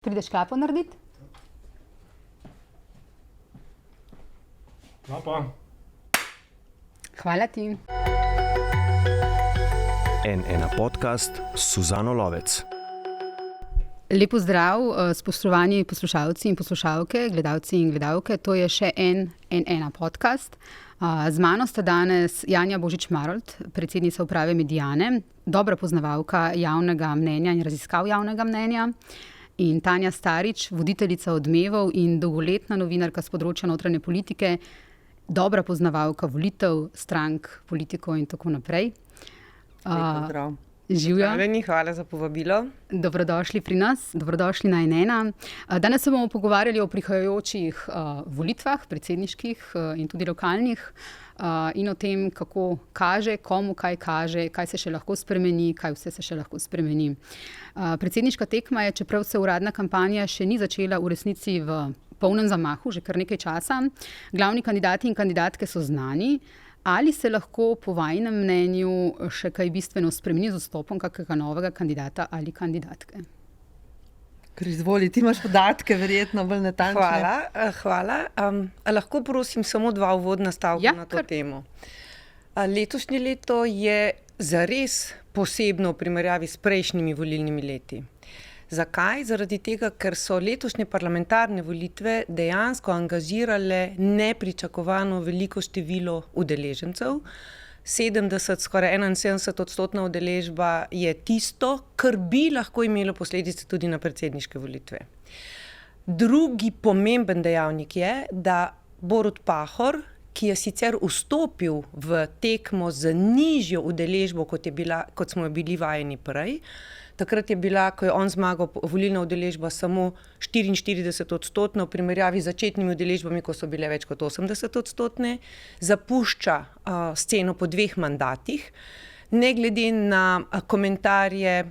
Prideš kapo narediti? No pa. Hvala ti. N1 podcast s Suzano Lovec. Lepo zdrav, spoštovani poslušalci in poslušalke, gledalci in gledalke. To je še N1 podcast. Z mano sta danes Janja Božič-Marolt, predsednica uprave Mediane, dobra poznavalka javnega mnenja in raziskav javnega mnenja, in Tanja Starič, voditeljica Odmevov in dolgoletna novinarka s področja notranje politike, dobra poznavalka volitev, strank, politikov in tako naprej. Pozdrav. Živja. Hvala za povabilo. Dobrodošli pri nas, dobrodošli na N1. Danes se bomo pogovarjali o prihajajočih volitvah, predsedniških in tudi lokalnih, in o tem, kako kaže, komu kaj kaže, kaj se še lahko spremeni, kaj vse se še lahko spremeni. Predsedniška tekma je, čeprav se uradna kampanja še ni začela v resnici v polnem zamahu, že kar nekaj časa. Glavni kandidati in kandidatke so znani. Ali se lahko po vajinem mnenju še kaj bistveno spremeni z vstopom kakega novega kandidata ali kandidatke? Ker izvoli, ti imaš podatke, verjetno bolj natančne. Hvala. Lahko prosim samo 2 uvodna stavka na to temo. Letošnje leto je zares posebno v primerjavi s prejšnjimi volilnimi leti. Zakaj? Zaradi tega, ker so letošnje parlamentarne volitve dejansko angažirale nepričakovano veliko število udeležencev. 70, skoraj 71% udeležba je tisto, kar bi lahko imelo posledice tudi na predsedniške volitve. Drugi pomemben dejavnik je, da Borut Pahor, ki je sicer vstopil v tekmo z nižjo udeležbo, kot smo bili vajeni prej. Takrat je bila, ko je on zmagal, volilna udeležba samo 44%, v primerjavi z začetnimi udeležbami, ko so bile več kot 80%, zapušča sceno po 2 mandatih. Ne glede na komentarje,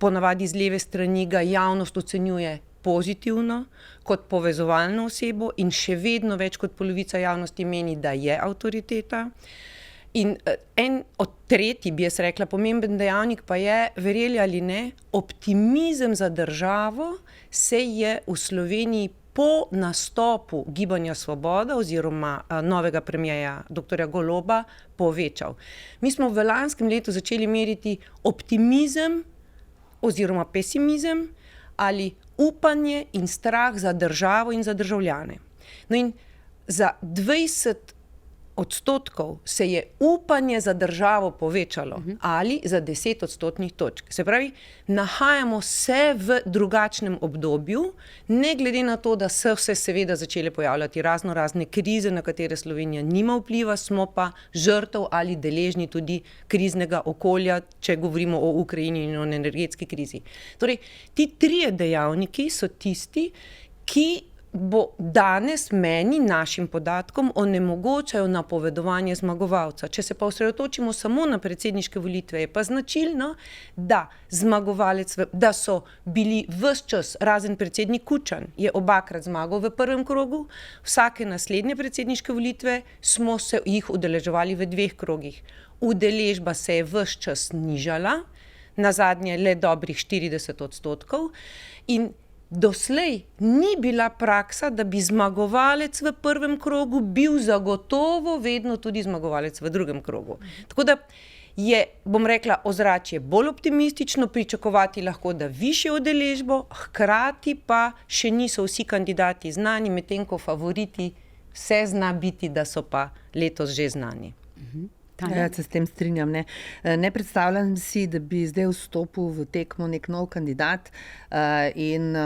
ponavadi z leve strani ga javnost ocenjuje pozitivno, kot povezovalno osebo, in še vedno več kot polovica javnosti meni, da je avtoriteta. In tretji, bi jaz rekla, pomemben dejavnik pa je, verjeli ali ne, optimizem za državo se je v Sloveniji po nastopu Gibanja Svoboda oziroma novega premierja dr. Goloba povečal. Mi smo v lanskem letu začeli meriti optimizem oziroma pesimizem ali upanje in strah za državo in za državljane. No, in za 20% se je upanje za državo povečalo ali za 10 odstotnih točk. Se pravi, nahajamo se v drugačnem obdobju, ne glede na to, da so se seveda začele pojavljati razne krize, na katere Slovenija nima vpliva, smo pa žrtev ali deležni tudi kriznega okolja, če govorimo o Ukrajini in o energetski krizi. Torej, ti 3 dejavniki so tisti, ki bo danes meni, našim podatkom, onemogočajo napovedovanje zmagovalca. Če se pa osredotočimo samo na predsedniške volitve, je pa značilno, da da so bili ves čas, razen predsednik Kučan, je obakrat zmagal v prvem krogu, vsake naslednje predsedniške volitve smo se jih udeleževali v 2 krogih. Udeležba se je ves čas nižala, nazadnje le dobrih 40%, in doslej ni bila praksa, da bi zmagovalec v prvem krogu bil zagotovo vedno tudi zmagovalec v drugem krogu. Tako da je, bom rekla, ozračje bolj optimistično, pričakovati lahko, da višjo udeležbo, hkrati pa še niso vsi kandidati znani, medtem ko favoriti vse zna biti, da so pa letos že znani. Ja, se s tem strinjam. Ne predstavljam si, da bi zdaj vstopil v tekmo nek nov kandidat in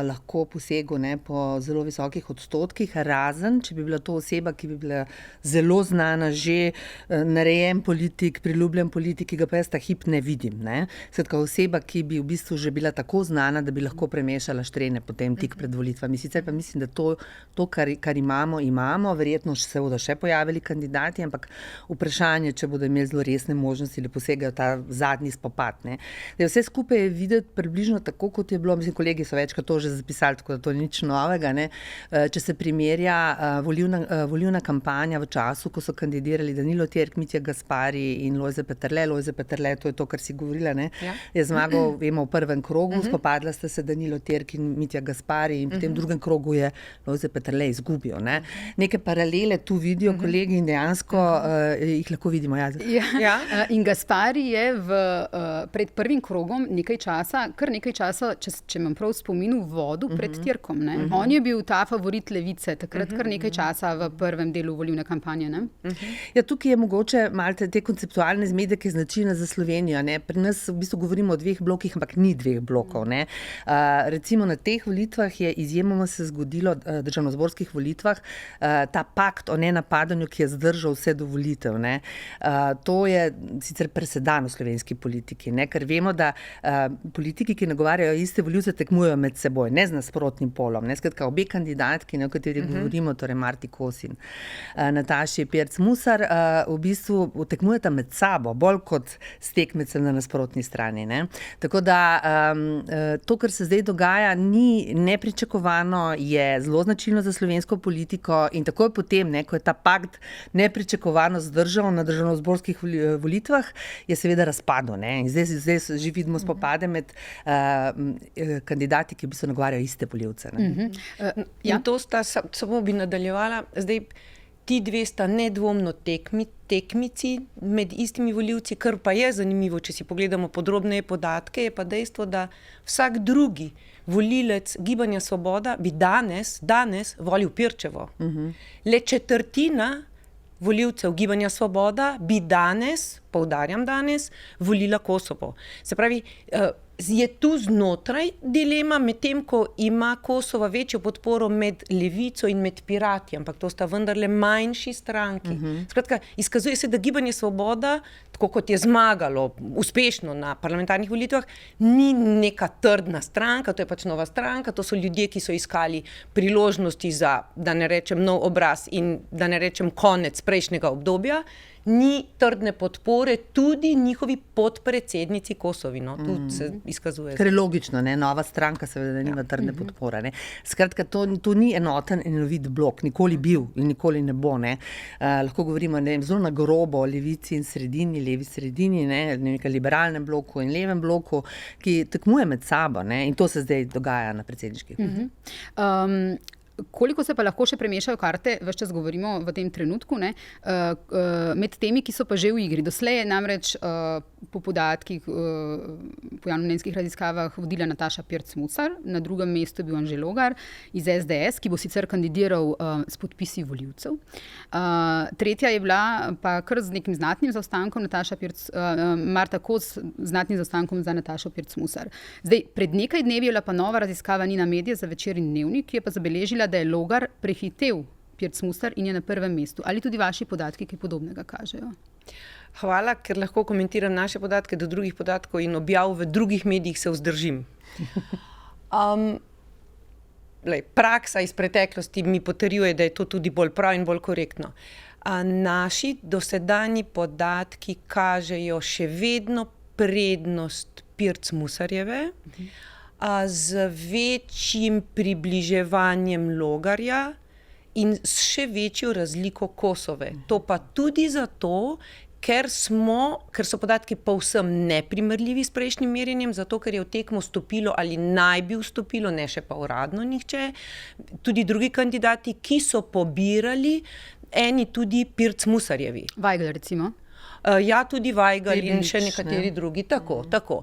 lahko posegel po zelo visokih odstotkih, razen če bi bila to oseba, ki bi bila zelo znana, že narejen politik, priljubljen politik, ki ga pa jaz ta hip ne vidim. Skratka, oseba, ki bi v bistvu že bila tako znana, da bi lahko premešala štrene potem tik pred volitvami. Sicer pa mislim, da to kar imamo, verjetno se bodo še pojavili kandidati, ampak vprašanje kampanje, če bodo imeli zelo resne možnosti, da posegajo ta zadnji spopad. Ne. Vse skupaj je videti približno tako, kot je bilo, mislim, kolegi so večkrat to že zapisali, tako da to ni nič novega. Ne. Če se primerja volilna kampanja v času, ko so kandidirali Danilo Terk, Mitja Gaspari in Lojze Peterle. Lojze Peterle, to je to, kar si govorila, ne, je zmagal, vemo, v prvem krogu, spopadla sta se Danilo Terk in Mitja Gaspari in potem v drugem krogu je Lojze Peterle izgubil. Ne. Neke paralele tu vidijo kolegi in dejansko jih lahko vidimo. In Gaspari je pred prvim krogom kar nekaj časa, če imam prav spomin, v vodu pred Terkom. Ne. On je bil ta favorit levice, takrat kar nekaj časa v prvem delu volilne kampanje. Ne. Ja, tukaj je mogoče malo te konceptualne zmede, ki je značilna za Slovenijo. Ne. Pri nas v bistvu govorimo o dveh blokih, ampak ni dveh blokov. Ne. Recimo na teh volitvah je izjemoma se zgodilo, državnozborskih volitvah, ta pakt o nenapadanju, ki je zdržal vse do volitev. Ne. To je sicer presedan v slovenski politiki, ne, ker vemo, da politiki, ki nagovarjajo iste volivce, tekmujejo med seboj, ne z nasprotnim polom. Ne. Skratka, obe kandidatki, o kateri govorimo, torej Marti Kos in Nataši Pirc Musar, v bistvu tekmujeta med sabo, bolj kot s tekmecem na nasprotni strani. Ne. Tako da to, kar se zdaj dogaja, ni nepričakovano, je zelo značilno za slovensko politiko in takoj potem, ne, ko je ta pakt nepričakovano zdržal na državnozborskih volitvah, je seveda razpadel. Ne. In zdaj že vidimo spopade med kandidati, ki v bistvu nagovarjajo iste volivce. In to sta, samo bi nadaljevala, zdaj ti dve sta nedvomno tekmici med istimi volivci, kar pa je zanimivo, če si pogledamo podrobneje podatke, je pa dejstvo, da vsak drugi volilec Gibanja Svoboda bi danes volil Pirčevo. Le četrtina volivcev Gibanja Svoboda bi danes, poudarjam danes, volila Kosovo. Se pravi, je tu znotraj dilema, medtem ko ima Kosova večjo podporo med Levico in med Pirati, ampak to sta vendarle manjši stranki. Skratka, izkazuje se, da Gibanje Svoboda, tako kot je zmagalo uspešno na parlamentarnih volitvah, ni neka trdna stranka, to je pač nova stranka, to so ljudje, ki so iskali priložnosti za, da ne rečem, nov obraz in da ne rečem konec prejšnjega obdobja. Ni trdne podpore tudi njihovi podpredsednici Kosovi. No, tu se izkazuje. Ker je logično, ne? Nova stranka seveda nima trdne podpore. Ne? Skratka, to ni enoten in enovit blok, nikoli bil in nikoli ne bo. Ne? Lahko govorimo zelo na grobo o levici in sredini, levi sredini, nekaj liberalnem bloku in levem bloku, ki tekmuje med sabo, ne? In to se zdaj dogaja na predsedniških. Koliko se pa lahko še premešajo karte, ves čas govorimo v tem trenutku, ne, med temi, ki so pa že v igri. Doslej je namreč po podatkih po javnomnenjskih raziskavah vodila Nataša Pirc Musar, na drugem mestu je bil Anže Logar iz SDS, ki bo sicer kandidiral s podpisi volivcev. Tretja je bila pa kar z nekim znatnim zaostankom Marta Kos z znatnim zaostankom za Natašo Pirc Musar. Zdaj, pred nekaj dnevi je bila pa nova raziskava Nina Medije za Večer in Dnevnik, ki je pa zabeležila, da je Logar prehitev Pirc Musar in je na prvem mestu. Ali tudi vaši podatki, ki podobnega kažejo? Hvala, ker lahko komentiram naše podatke do drugih podatkov in objav v drugih medijih se vzdržim. Praksa iz preteklosti mi potrjuje, da je to tudi bolj prav in bolj korektno. Naši dosedanji podatki kažejo še vedno prednost Pirc Musarjeve, z večjim približevanjem Logarja in s še večjo razliko Kosove. To pa tudi zato, ker so podatki povsem neprimerljivi s prejšnjim merjenjem, zato ker je v tekmo vstopilo ali naj bi vstopilo, ne še pa uradno nihče, tudi drugi kandidati, ki so pobirali, eni tudi Pirc Musarjevi. Vajgl recimo? Ja, tudi Vajgl in še nekateri drugi. Tako. Tako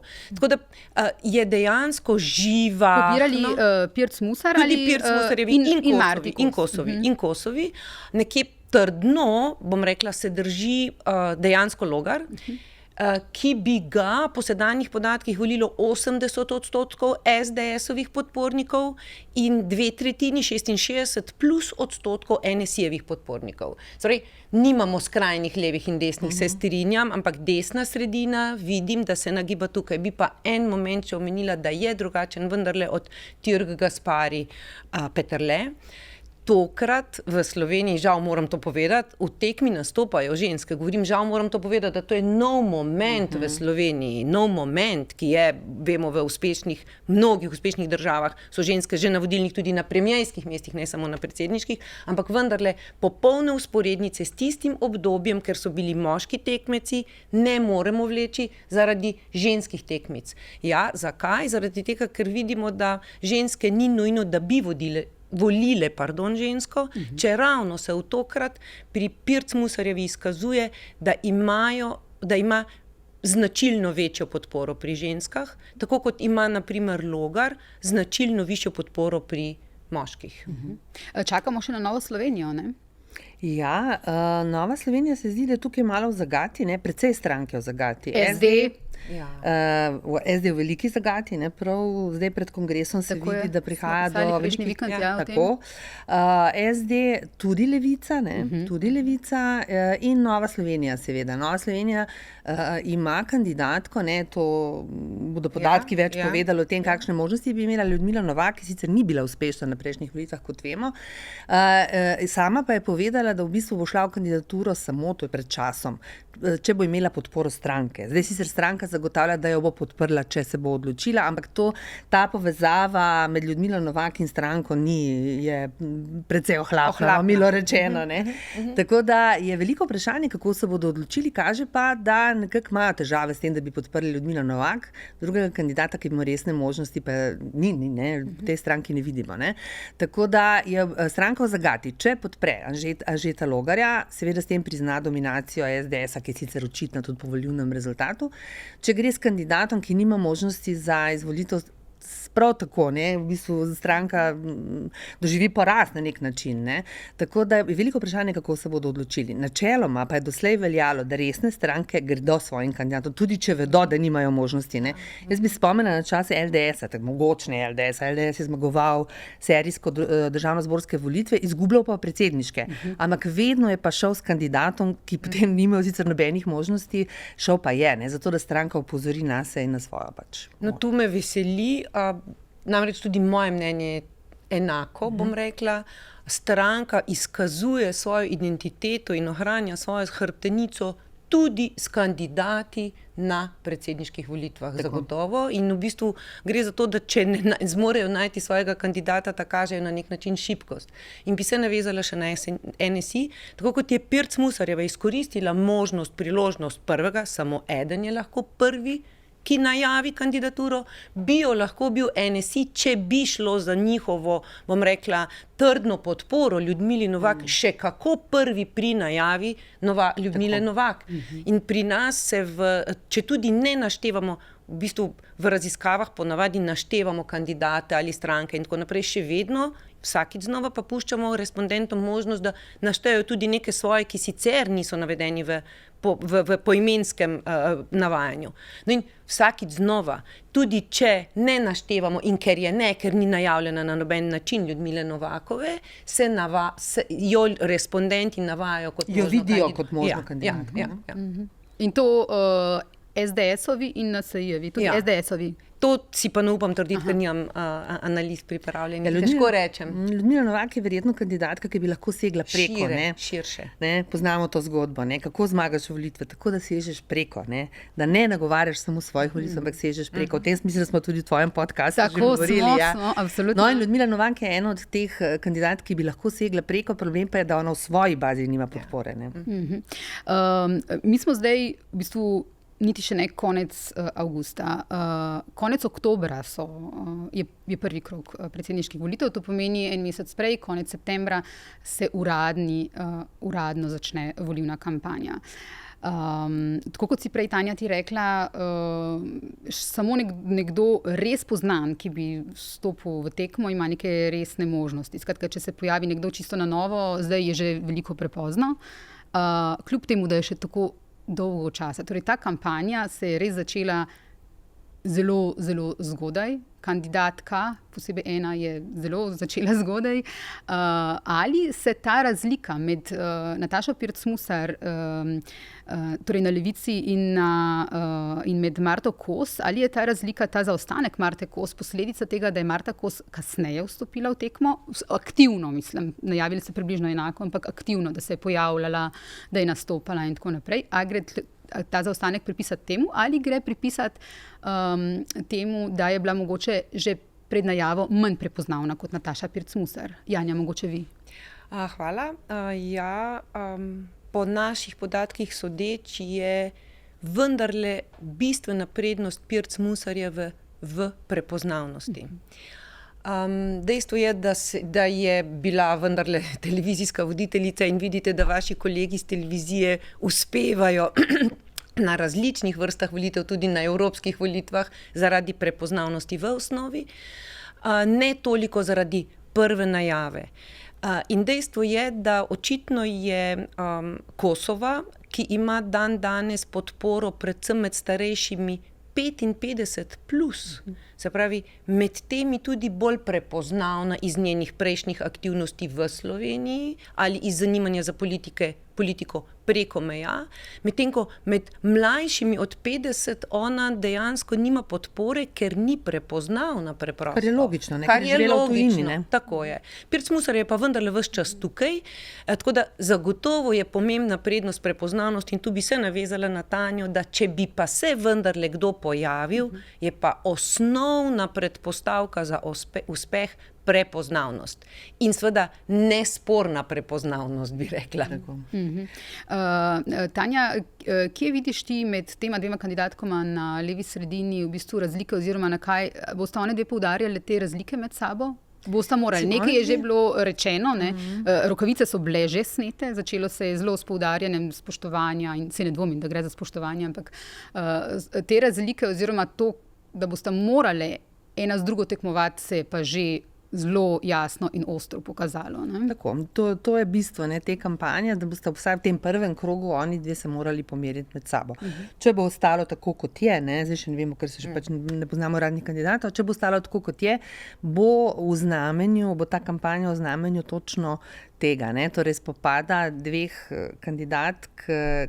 da je dejansko živa. Pobirali Pirc Musar ali Pirc Musarjevi in Kosovi. Nekje trdno, bom rekla, se drži dejansko Logar, ki bi ga po sedanjih podatkih volilo 80% SDS-ovih podpornikov in 2/3, 66+% NSI-jevih podpornikov. Torej, nimamo skrajnih levih in desnih, se strinjam, ampak desna sredina vidim, da se nagiba tukaj. Bi pa en moment še omenila, da je drugačen vendarle od Terk, Gaspari, Peterle. tokrat v Sloveniji, žal moram to povedati, v tekmi nastopajo ženske. Govorim, žal moram to povedati, da to je nov moment v Sloveniji, nov moment, ki je, vemo, v mnogih uspešnih državah so ženske že na vodilnih, tudi na premierskih mestih, ne samo na predsedniških, ampak vendarle popolne vzporednice s tistim obdobjem, ker so bili moški tekmeci, ne moremo vleči zaradi ženskih tekmic. Ja, zakaj? Zaradi tega, ker vidimo, da ženske ni nujno, da bi volile žensko, če ravno se v tokrat pri Pirc Musarjevi izkazuje, da ima značilno večjo podporo pri ženskah, tako kot ima na primer Logar značilno višjo podporo pri moških. Čakamo še na Novo Slovenijo, ne? Ja, Nova Slovenija se zdi, da je tukaj malo v zagati, ne? Precej stranke v zagati. SD. SD v veliki zagati, ne? Prav zdaj pred kongresom se vidi, da prihaja do velikih vikend, tako. SD tudi Levica, ne? Tudi Levica in Nova Slovenija seveda. Nova Slovenija ima kandidatko, ne? To bodo podatki več povedali o tem, kakšne možnosti bi imela Ljudmila Novak, ki sicer ni bila uspešna na prejšnjih volitvah, kot vemo. Sama pa je povedala, da v bistvu bo šla v kandidaturo samo, to je pred časom, če bo imela podporo stranke. Zdaj sicer stranka zagotavlja, da jo bo podprla, če se bo odločila, ampak ta povezava med Ljudmilo Novak in stranko je precej ohlapna, milo rečeno. Ne? Tako da je veliko vprašanje, kako se bodo odločili, kaže pa, da nekako imajo težave s tem, da bi podprli Ljudmilo Novak, drugega kandidata, ki ima resne možnosti, pa ni, ne? V tej stranki ne vidimo. Ne? Tako da je stranka v zagati. Če podpre Anžeta Logarja, seveda s tem prizna dominacijo SDS-a, ki je sicer očitna tudi po volilnem rezultatu. Če gre s kandidatom, ki nima možnosti za izvolitev, prav tako, ne, v bistvu stranka doživi poraz na nek način. Ne. Tako da je veliko vprašanje, kako se bodo odločili. Načeloma pa je doslej veljalo, da resne stranke gredo svojim kandidatom, tudi če vedo, da nimajo možnosti. Ne. Jaz bi spomnila na čase LDS-a, tako mogočne LDS-a. LDS je zmagoval serijsko državnozborske volitve, izgubljal pa predsedniške. Ampak vedno je pa šel s kandidatom, ki potem nimajo sicer nobenih možnosti, šel pa je, ne, zato da stranka opozori na se in na svojo pač. No, tu me veseli, namreč tudi moje mnenje je enako, bom rekla. Stranka izkazuje svojo identiteto in ohranja svojo hrbtenico tudi s kandidati na predsedniških volitvah. Tako. Zagotovo. In v bistvu gre za to, da če ne zmorejo najti svojega kandidata, ta kažejo na nek način šibkost. In bi se navezala še na NSI, tako kot je Pirc Musarjeva izkoristila priložnost prvega, samo eden je lahko prvi, ki najavi kandidaturo, bi jo lahko bil NSI, če bi šlo za njihovo, bom rekla, trdno podporo Ljudmili Novak, še kako prvi pri najavi Ljudmile Novak. In pri nas če tudi ne naštevamo, v bistvu v raziskavah ponavadi naštevamo kandidate ali stranke in tako naprej, še vedno vsakič znova pa puščamo respondentom možnost, da naštejo tudi neke svoje, ki sicer niso navedeni v poimenskem navajanju. No in vsakič znova, tudi če ne naštevamo in ker ni najavljena na noben način Ljudmile Novakove, jo respondenti navajajo kot možno kandidatko. Jo vidijo kot možno kandidatko. Ja. In to SDS-ovi in NSI-jevi, tudi SDS-ovi. To si pa ne upam trditi, ker nimam analiz pripravljenih. Težko rečem. Ljudmila Novak je verjetno kandidatka, ki bi lahko segla preko. Širše. Ne, poznamo to zgodbo, ne, kako zmagaš volitve, tako da sežeš preko, ne, da ne nagovarjaš samo svojih volitev, ampak sežeš preko. V tem smislu smo tudi v tvojem podcastu že govorili. Smo, absolutno. No in Ljudmila Novak je ena od teh kandidatk, ki bi lahko segla preko, problem pa je, da ona v svoji bazi nima podpore. Ne. Mi smo zdaj v bistvu niti še ne konec avgusta. Konec oktobra je prvi krog predsedniških volitev, to pomeni en mesec prej, konec septembra, se uradno začne volilna kampanja. Tako kot si prej, Tanja, ti rekla, samo nekdo res poznan, ki bi vstopil v tekmo, ima neke resne možnosti. Skratka, če se pojavi nekdo čisto na novo, zdaj je že veliko prepozno. Kljub temu, da je še tako dolgo časa. Torej, ta kampanja se je res začela zelo, zelo zgodaj. Kandidatka, posebej ena, je zelo začela zgodaj. Ali se ta razlika med Natašo Pirc Musar, torej na Levici in med Marto Kos, ali je ta razlika, ta zaostanek Marte Kos posledica tega, da je Marta Kos kasneje vstopila v tekmo? Aktivno, mislim, najavili se približno enako, ampak aktivno, da se je pojavljala, da je nastopala in tako naprej. A gre ta zaostanek pripisati temu ali gre pripisati temu, da je bila mogoče že pred najavo manj prepoznavna kot Nataša Pirc Musar? Janja, mogoče vi. Hvala. Po naših podatkih sodeč je vendarle bistvena prednost Pirc Musarjeve v prepoznavnosti. Dejstvo je, da je bila vendarle televizijska voditeljica in vidite, da vaši kolegi iz televizije uspevajo na različnih vrstah volitev, tudi na evropskih volitvah, zaradi prepoznavnosti v osnovi, ne toliko zaradi prve najave. In dejstvo je, da očitno je Kosova, ki ima danes podporo predvsem med starejšimi 55 plus, se pravi, med temi tudi bolj prepoznavna iz njenih prejšnjih aktivnosti v Sloveniji ali iz zanimanja za politiko preko meja, medtem ko med mlajšimi od 50 ona dejansko nima podpore, ker ni prepoznavna preprosto. Kar je logično, ne? Kar je logično, tako je. Pirc Musar je pa vendarle ves čas tukaj, tako da zagotovo je pomembna prednost prepoznavnosti in tu bi se navezala na Tanjo, da če bi pa se vendarle kdo pojavil, je pa osnovna predpostavka za uspeh prepoznavnost. In seveda nesporna prepoznavnost, bi rekla. Tanja, kje vidiš ti med tema dvema kandidatkoma na levi sredini v bistvu razlike oziroma na kaj boste one dve poudarjali te razlike med sabo? Boste morali. Nekaj je že bilo rečeno, ne? Rokavice so bile že snete, začelo se je zelo s poudarjanjem spoštovanja in se ne dvomim, da gre za spoštovanje, ampak te razlike oziroma to, da boste morali ena z drugo tekmovati, se je pa že zelo jasno in ostro pokazalo. Ne? Tako, to je bistvo te kampanje, da boste vsaj v tem prvem krogu oni dve se morali pomeriti med sabo. Če bo ostalo tako, kot je, zdaj še ne vemo, ker se še pač ne poznamo radnih kandidatov, če bo ostalo tako, kot je, bo ta kampanja v znamenju točno tega, torej spopada dveh kandidatk,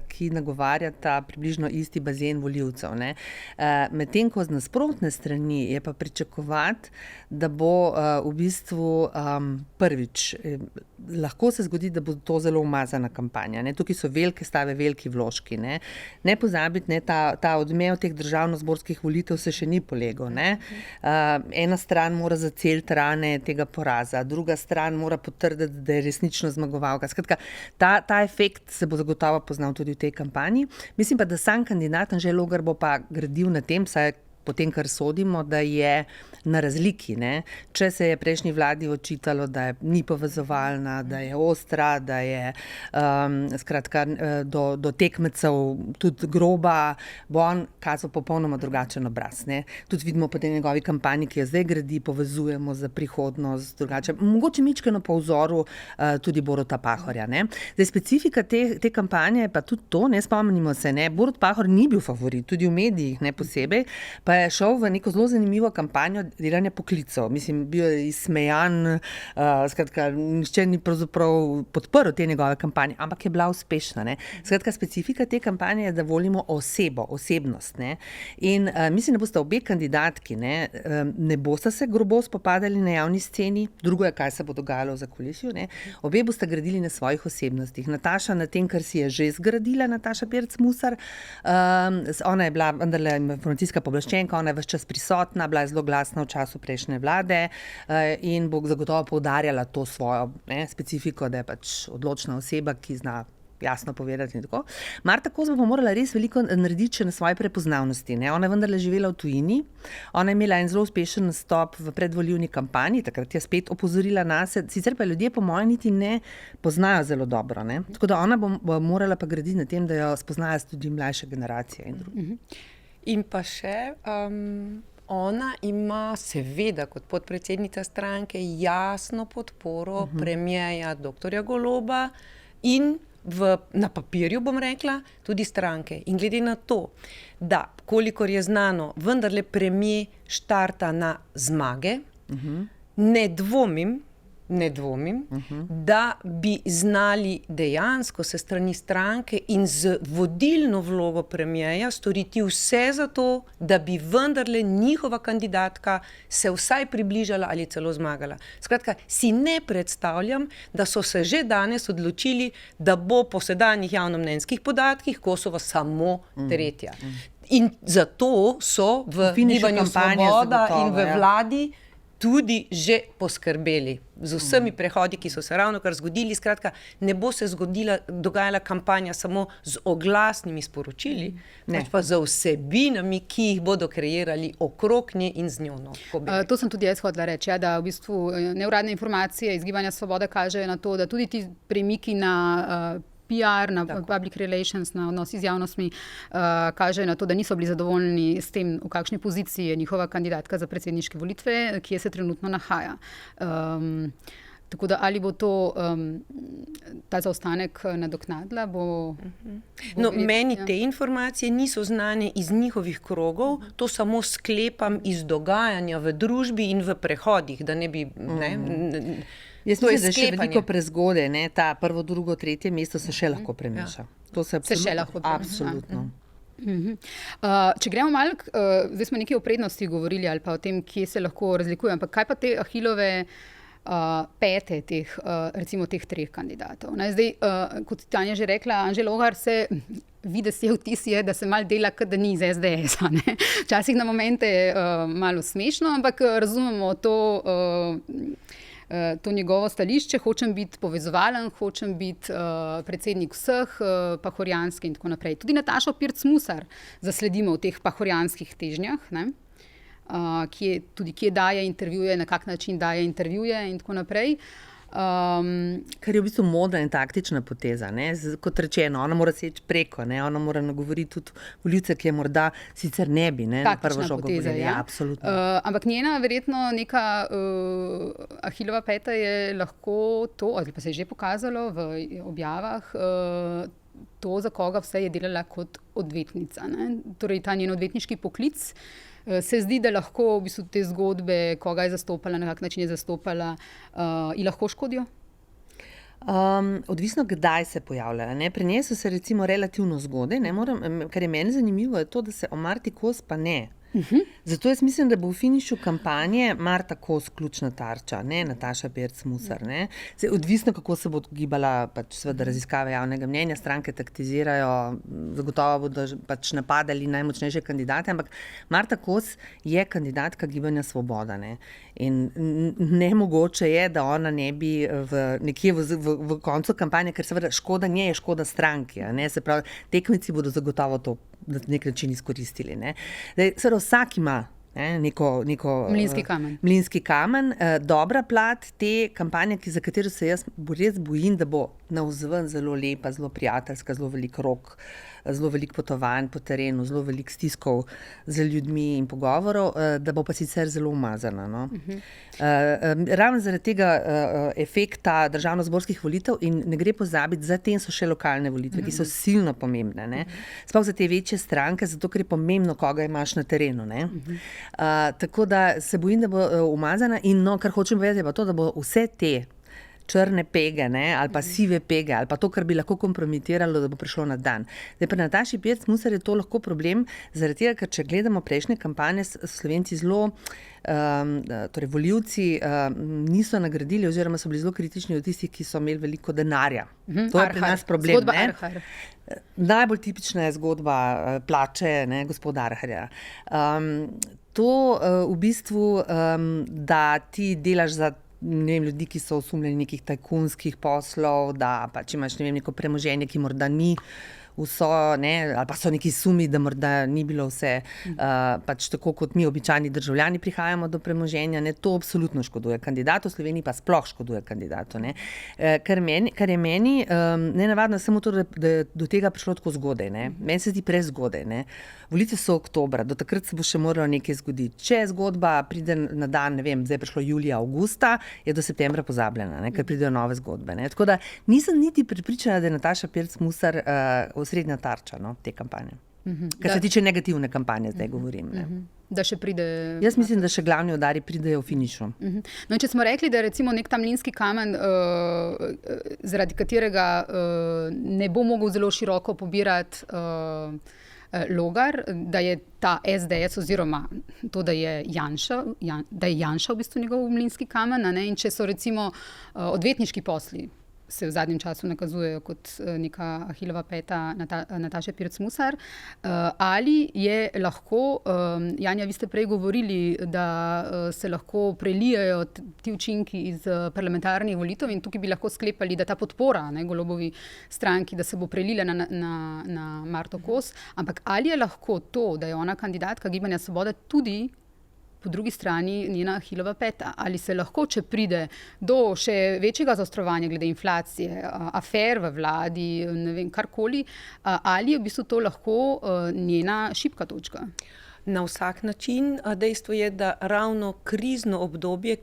ki nagovarjata približno isti bazen volivcev. Medtem ko z nasprotne strani je pa pričakovati, da bo v bistvu prvič, lahko se zgodi, da bo to zelo umazana kampanja. Tukaj so velike stave, veliki vložki. Ne pozabiti, ta odmev teh državno-zborskih volitev se še ni polegel. Ena stran mora zaceliti rane tega poraza, druga stran mora potrditi, da je resnično zmagovalka. Skratka, ta efekt se bo zagotovo poznal tudi v tej kampanji. Mislim pa, da sam kandidat Anže Logar bo pa gradil na tem, saj po tem, kar sodimo, da je na razliki. Če se je prejšnji vladi očitalo, da ni povezovalna, da je ostra, da je skratka do tekmecev tudi groba, bo on kazal popolnoma drugačen obraz. Tudi vidimo po tej njegovi kampanji, ki jo zdaj gradi, povezujemo za prihodnost drugače. Mogoče mičkeno po vzoru tudi Boruta Pahorja. Zdaj, specifika te kampanje je pa tudi to, spomnimo se, Borut Pahor ni bil favorit, tudi v medijih ne posebej, pa je šel v neko zelo zanimivo kampanjo delanja poklicov. Mislim, bil je izsmejan, skratka, nihče ni pravzaprav podprl te njegove kampanje, ampak je bila uspešna. Skratka, specifika te kampanje je, da volimo osebnost. In mislim, da boste obe kandidatki, ne boste se grobo spopadali na javni sceni, drugo je, kaj se bo dogajalo za kulisijo. Obe boste gradili na svojih osebnostih. Nataša na tem, kar si je že zgradila, Nataša Pirc Musar. Ona je bila vendarle informacijska pooblaščenka, ona je ves čas prisotna, bila je zelo glasna v času prejšnje vlade in bo zagotovo poudarjala to svojo specifiko, da je pač odločna oseba, ki zna jasno povedati in tako. Marta Kos bo morala res veliko narediti še na svoji prepoznavnosti. Ona je vendarle živela v tujini, ona je imela en zelo uspešen nastop v predvolilni kampanji, takrat je spet opozorila nase, sicer pa ljudje po mojem niti ne poznajo zelo dobro. Tako da ona bo morala pa graditi na tem, da jo spoznajo tudi mlajše generacije in drugi. In pa še, ona ima seveda kot podpredsednica stranke jasno podporo premierja dr. Goloba in na papirju, bom rekla, tudi stranke. In glede na to, da, kolikor je znano, vendarle premier štarta na zmage, ne dvomim, da bi znali dejansko se strani stranke in z vodilno vlogo premierja storiti vse za to, da bi vendarle njihova kandidatka se vsaj približala ali celo zmagala. Skratka, si ne predstavljam, da so se že danes odločili, da bo po sedanjih javnomnenjskih podatkih Kosovo samo tretja. In zato so v Gibanju Svoboda in v vladi tudi že poskrbeli z vsemi prehodi, ki so se ravnokar zgodili. Skratka, ne bo se dogajala kampanja samo z oglasnimi sporočili, pač pa z vsebinami, ki jih bodo kreirali okrog nje in z njo. To sem tudi jaz hotela reči, da v bistvu neuradne informacije iz Gibanja Svoboda kažejo na to, da tudi ti premiki na PR, na public relations, na odnosi z javnostmi, kažejo na to, da niso bili zadovoljni s tem, v kakšni poziciji je njihova kandidatka za predsedniške volitve, kje se trenutno nahaja. Tako da ali bo to ta zaostanek nadoknadila, meni te informacije niso znane iz njihovih krogov, to samo sklepam iz dogajanja v družbi in v prehodih, da ne bi... Jaz mislim, da je še veliko prezgodaj, ta prvo, drugo, tretje mesto se še lahko premeša. To se še lahko premeša. Absolutno. Če gremo malo, zdaj smo nekaj o prednosti govorili ali pa o tem, kje se lahko razlikuje, ampak kaj pa te Ahilove pete recimo teh treh kandidatov? Zdaj, kot Tanja že rekla, Anže Logar se vidi, vtis je, da se malo dela, kot da ni iz SDS-a. Včasih na momente malo smešno, ampak razumemo to njegovo stališče, hočem biti povezovalen, hočem biti predsednik vseh, pahorjanski in tako naprej. Tudi Natašo Pirc Musar zasledimo v teh pahorjanskih težnjah, kje daje intervjuje, na kak način daje intervjuje in tako naprej. Kar je v bistvu modna in taktična poteza. Kot rečeno, ona mora seči preko, ona mora nagovoriti tudi volivce, ki je morda sicer ne bi na prvo žogo govorili. Ja, absolutno. Ampak njena verjetno neka Ahilova peta je lahko to, ali pa se je že pokazalo v objavah, to, za koga vse je delala kot odvetnica. Torej ta njen odvetniški poklic se zdi, da lahko v bistvu te zgodbe, koga je zastopala, na kak način je zastopala, ji lahko škodijo? Odvisno, kdaj se pojavljajo. Pri njej so se recimo relativno zgodaj, kar je meni zanimivo, je to, da se o Marti Kos pa ne. Zato jaz mislim, da bo v finišu kampanje Marta Kos ključna tarča, ne Nataša Pirc Musar. Odvisno, kako se bo gibala seveda raziskave javnega mnenja, stranke taktizirajo, zagotovo bodo napadali najmočnejše kandidate, ampak Marta Kos je kandidatka Gibanja Svoboda. In nemogoče je, da ona ne bi nekje v koncu kampanje, ker seveda škoda nje je škoda stranki. Se pravi, tekmeci bodo zagotovo to na nek način izkoristili. Seveda vsak ima neko mlinski kamen. Dobra plat te kampanje, za katero se jaz res bojim, da bo navzven zelo lepa, zelo prijateljska, zelo velik rok, zelo veliko potovanj po terenu, zelo veliko stiskov z ljudmi in pogovorov, da bo pa sicer zelo umazana. Ravno zaradi tega efekta državnozborskih volitev, in ne gre pozabiti, zatem so še lokalne volitve, ki so silno pomembne. Sploh za te večje stranke, zato ker je pomembno, koga imaš na terenu. Tako da se bojim, da bo umazana, in kar hočem povedati, je pa to, da bo vse te črne pege, ali pa sive pege, ali pa to, kar bi lahko kompromitiralo, da bo prišlo na dan. Zdaj, pri Nataši Pirc Musar je to lahko problem, zaradi tega, ker če gledamo prejšnje kampanje, Slovenci zelo, torej volivci niso nagradili oziroma so bili zelo kritični od tistih, ki so imeli veliko denarja. To je pri nas problem. Zgodba Arhar. Najbolj tipična je zgodba plače gospoda Arharja. To v bistvu, da ti delaš za ljudi, ki so osumljeni nekih tajkunskih poslov, da pač imaš neko premoženje, ki morda ni vso, ne, ali pa so neki sumi, da morda ni bilo vse pač tako, kot mi običajni državljani prihajamo do premoženja, ne, to absolutno škoduje kandidatu, v Sloveniji pa sploh škoduje kandidatu, ne. Kar je meni nenavadno samo to, da je do tega prišlo tako zgodaj, ne. Meni se zdi prezgodaj, ne. Volitve so oktobra, do takrat se bo še moralo nekaj zgoditi. Če zgodba pride na dan, ne vem, zdaj je prišlo julija, avgusta, je do septembra pozabljena, ne, ker pridejo nove zgodbe, ne. Tako da nisem niti prepričana, da je Nataša Pirc Musar osrednja tarča, no, te kampanje. Kar se tiče negativne kampanje, zdaj govorim, ne. Da še pride... Jaz mislim, da še glavni udari pridejo v finišu. No, če smo rekli, da je recimo nek tam mlinski kamen, zaradi katerega ne bo mogel zelo široko pobirati Logar, da je ta SDS oziroma to, da je Janša v bistvu njegov mlinski kamen, ne? In če so recimo odvetniški posli, se v zadnjem času nakazujejo kot neka Ahilova peta Nataše Pirc Musar. Ali je lahko, Janja, vi ste prej govorili, da se lahko prelijajo ti učinki iz parlamentarnih volitev in tukaj bi lahko sklepali, da ta podpora, ne, Golobovi stranki, da se bo prelila na Marto Kos, ampak ali je lahko to, da je ona kandidatka Gibanja Svoboda tudi po drugi strani njena Ahilova peta? Ali se lahko, če pride do še večjega zaostrovanja glede inflacije, afer v vladi, ne vem, karkoli, ali je v bistvu to lahko njena šibka točka? Na vsak način. Dejstvo je, da ravno krizno obdobje,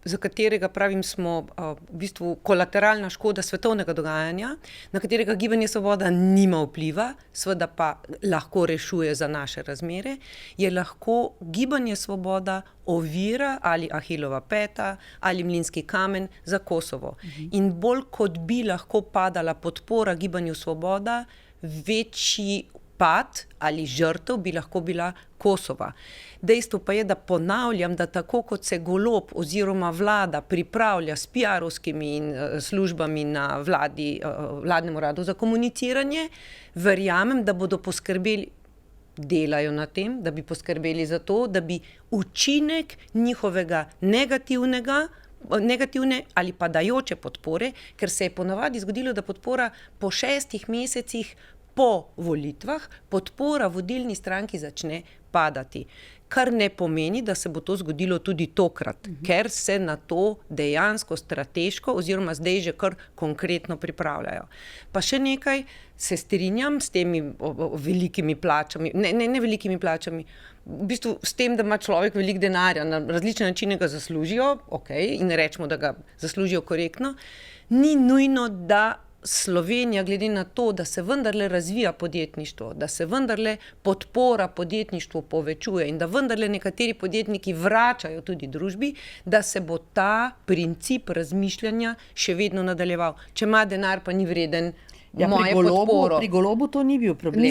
za katerega pravim smo v bistvu kolateralna škoda svetovnega dogajanja, na katerega Gibanje Svoboda nima vpliva, seveda pa lahko rešuje za naše razmere, je lahko Gibanje Svoboda ovira ali Ahilova peta ali mlinski kamen za Kosovo. In bolj kot bi lahko padala podpora Gibanju Svoboda, večji pad ali žrtev bi lahko bila Kosova. Dejstvo pa je, da ponavljam, da tako kot se Golob oziroma vlada pripravlja s PR-ovskimi službami na vladnem uradu za komuniciranje, verjamem, da bodo poskrbeli, delajo na tem, da bi poskrbeli za to, da bi učinek njihovega negativne ali padajoče podpore, ker se je ponavadi zgodilo, da podpora po 6 mesecih po volitvah podpora vodilni stranki začne padati. Kar ne pomeni, da se bo to zgodilo tudi tokrat, ker se na to dejansko strateško oziroma zdaj že kar konkretno pripravljajo. Pa še nekaj, se strinjam s temi velikimi plačami, ne velikimi plačami, v bistvu s tem, da ima človek veliko denarja, na različne načine ga zaslužijo, in rečemo, da ga zaslužijo korektno, ni nujno, da Slovenija, glede na to, da se vendarle razvija podjetništvo, da se vendarle podpora podjetništvu povečuje in da vendarle nekateri podjetniki vračajo tudi družbi, da se bo ta princip razmišljanja še vedno nadaljeval. Če ima denar, pa ni vreden moje podporo. Pri Golobu to ni bil problem.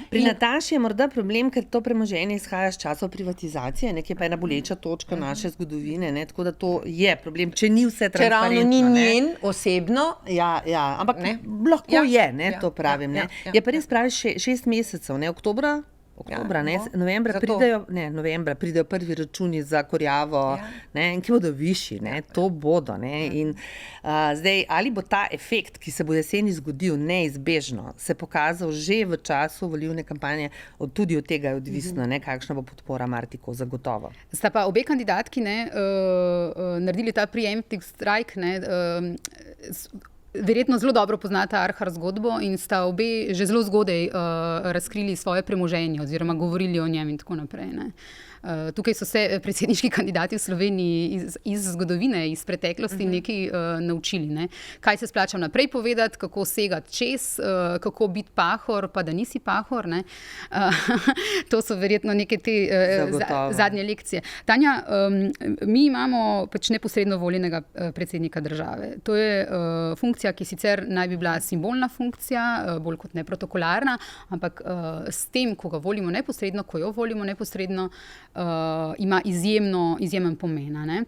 Pri Nataši je morda problem, ker to premoženje izhaja z časov privatizacije, ki je pa ena boleča točka naše zgodovine, ne, tako da to je problem, če ni vse transparentno. Če ravno ni njen osebno. Ja, ampak lahko je, to pravim. Je pa res pravi 6 mesecev, ne, oktobra, novembra pridejo prvi računi za kurjavo, in ki bodo višji, to bodo. In zdaj, ali bo ta efekt, ki se bo jeseni zgodil neizbežno, se pokazal že v času volilne kampanje, tudi od tega je odvisno, kakšna bo podpora Marti Kos, zagotovo. Sta pa obe kandidatki naredili ta preemptive strike, verjetno zelo dobro poznata Arhar zgodbo in sta obe že zelo zgodaj razkrili svoje premoženje oziroma govorili o njem in tako naprej. Tukaj so se predsedniški kandidati v Sloveniji iz zgodovine, iz preteklosti nekaj naučili. Kaj se splača naprej povedati, kako segati čez, kako biti pahor, pa da nisi pahor. To so verjetno neke te zadnje lekcije. Tanja, mi imamo pač neposredno voljenega predsednika države. To je funkcija, ki sicer naj bi bila simbolna funkcija, bolj kot ne protokolarna, ampak s tem, ko ga volimo neposredno, ko jo volimo neposredno, ima izjemen pomen.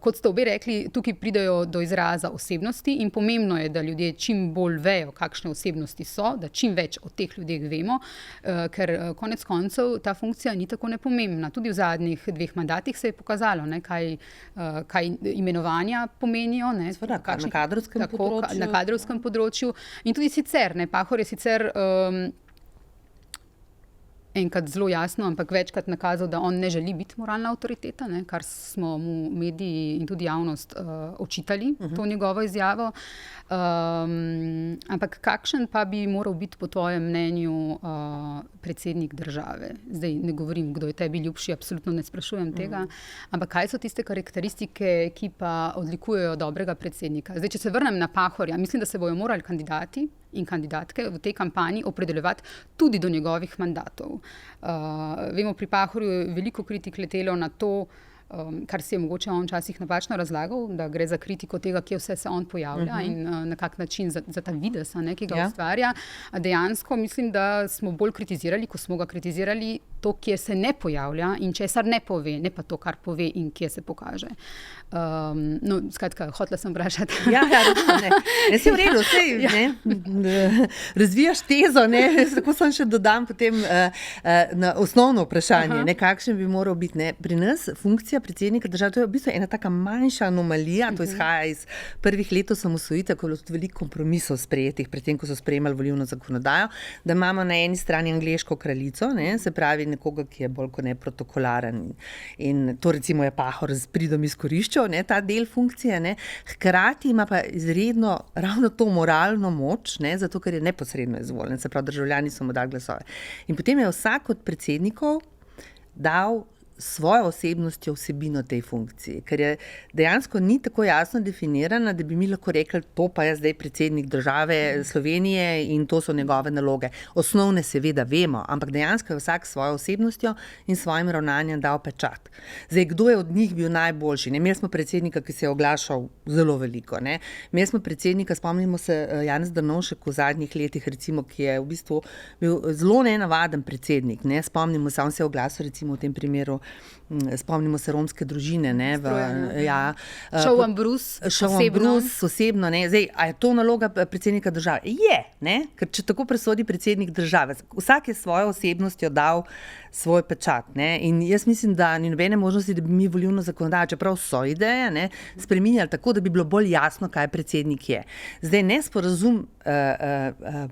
Kot ste obe rekli, tukaj pridejo do izraza osebnosti in pomembno je, da ljudje čim bolj vejo, kakšne osebnosti so, da čim več o teh ljudeh vemo, ker konec koncev ta funkcija ni tako nepomembna. Tudi v zadnjih 2 mandatih se je pokazalo, kaj imenovanja pomenijo. Na kadrovskem področju. In tudi sicer, Pahor je sicer enkrat zelo jasno, ampak večkrat nakazal, da on ne želi biti moralna avtoriteta, kar smo mu mediji in tudi javnost očitali, to njegovo izjavo. Ampak kakšen pa bi moral biti po tvojem mnenju predsednik države? Zdaj ne govorim, kdo je tebi ljubši, absolutno ne sprašujem tega, ampak kaj so tiste karakteristike, ki pa odlikujejo dobrega predsednika? Zdaj, če se vrnem na Pahorja, mislim, da se bojo morali kandidati in kandidatke v tej kampanji opredeljevati tudi do njegovih mandatov. Vemo, pri Pahorju je veliko kritik letelo na to, kar si je mogoče on včasih napačno razlagal, da gre za kritiko tega, kje vse se on pojavlja in na kak način za ta videz, ki ga ustvarja. Dejansko mislim, da smo bolj kritizirali, ko smo ga kritizirali, to, kje se ne pojavlja in česar ne pove, ne pa to, kar pove in kje se pokaže. Skratka, hotela sem vprašati. Ne si v redu, razvijaš tezo, tako sem še dodam potem na osnovno vprašanje, kakšen bi moral biti. Pri nas funkcija predsednika države, to je v bistvu ena taka manjša anomalija, to izhaja iz prvih let osamosvojitve, ko je bilo tudi veliko kompromisov sprejetih, predtem, ko so sprejemali volilno zakonodajo, da imamo na eni strani angleško kraljico, se pravi nekoga, ki je bolj kot ne protokolaren. In to recimo je Pahor z pridom izkoriščal, ta del funkcije. Hkrati ima pa izredno ravno to moralno moč, zato ker je neposredno izvoljen, se pravi, državljani so mu dali glasove. In potem je vsak od predsednikov dal svojo osebnostjo vsebino tej funkciji, ker je dejansko ni tako jasno definirana, da bi mi lahko rekli, to pa je zdaj predsednik države Slovenije in to so njegove naloge. Osnovne seveda vemo, ampak dejansko je vsak svojo osebnostjo in svojim ravnanjem dal pečat. Zdaj, kdo je od njih bil najboljši? Imeli smo predsednika, ki se je oglašal zelo veliko. Imeli smo predsednika, spomnimo se Janez Drnovšek v zadnjih letih, recimo, ki je v bistvu bil zelo nenavaden predsednik. Spomnimo se, on se je oglasil recimo v tem primeru, spomnimo se romske družine. Šel Ambrus osebno. Zdaj, a je to naloga predsednika države? Je, ker če tako presodi predsednik države, vsak je svojo osebnostjo dal svoj pečat. In jaz mislim, da ni nobene možnosti, da bi mi volilno zakonodajo, čeprav so ideje, spreminjali tako, da bi bilo bolj jasno, kaj predsednik je. Zdaj, nesporazum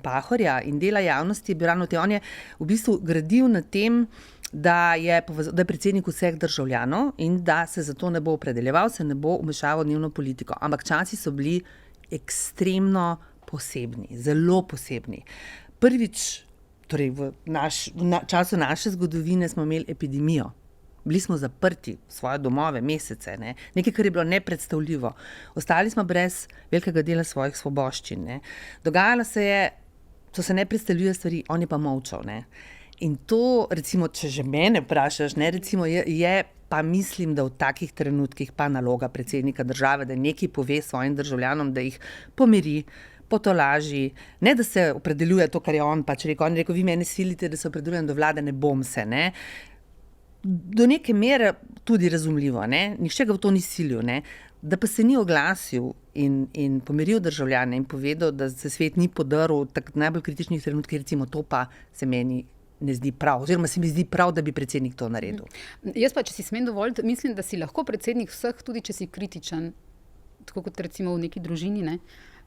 Pahorja in dela javnosti je bil ravno te. On je v bistvu gradil na tem, da je predsednik vseh državljanov in da se zato ne bo opredeljeval, se ne bo vmešaval v dnevno politiko. Ampak časi so bili ekstremno posebni, zelo posebni. Prvič, torej v času naše zgodovine smo imeli epidemijo. Bili smo zaprti v svoje domove mesece, nekaj, kar je bilo nepredstavljivo. Ostali smo brez velikega dela svojih svoboščin. Dogajalo se je, so se nepredstavljive stvari, on je pa molčal. In to, recimo, če že mene vprašaš, recimo, je pa mislim, da v takih trenutkih pa naloga predsednika države, da nekaj pove svojim državljanom, da jih pomiri, potolaži, ne da se opredeljuje to, kar je on pač rekel. On je rekel, vi mene silite, da se opredeljujem do vlade, ne bom se. Do neke mere tudi razumljivo, nihče ga v to ni silil, da pa se ni oglasil in pomiril državljane in povedal, da se svet ni podrl v najbolj kritičnih trenutkih, recimo to pa se meni ne zdi prav, oziroma se mi zdi prav, da bi predsednik to naredil. Jaz pa, če si smem dovoliti, mislim, da si lahko predsednik vseh, tudi če si kritičen, tako kot recimo v neki družini,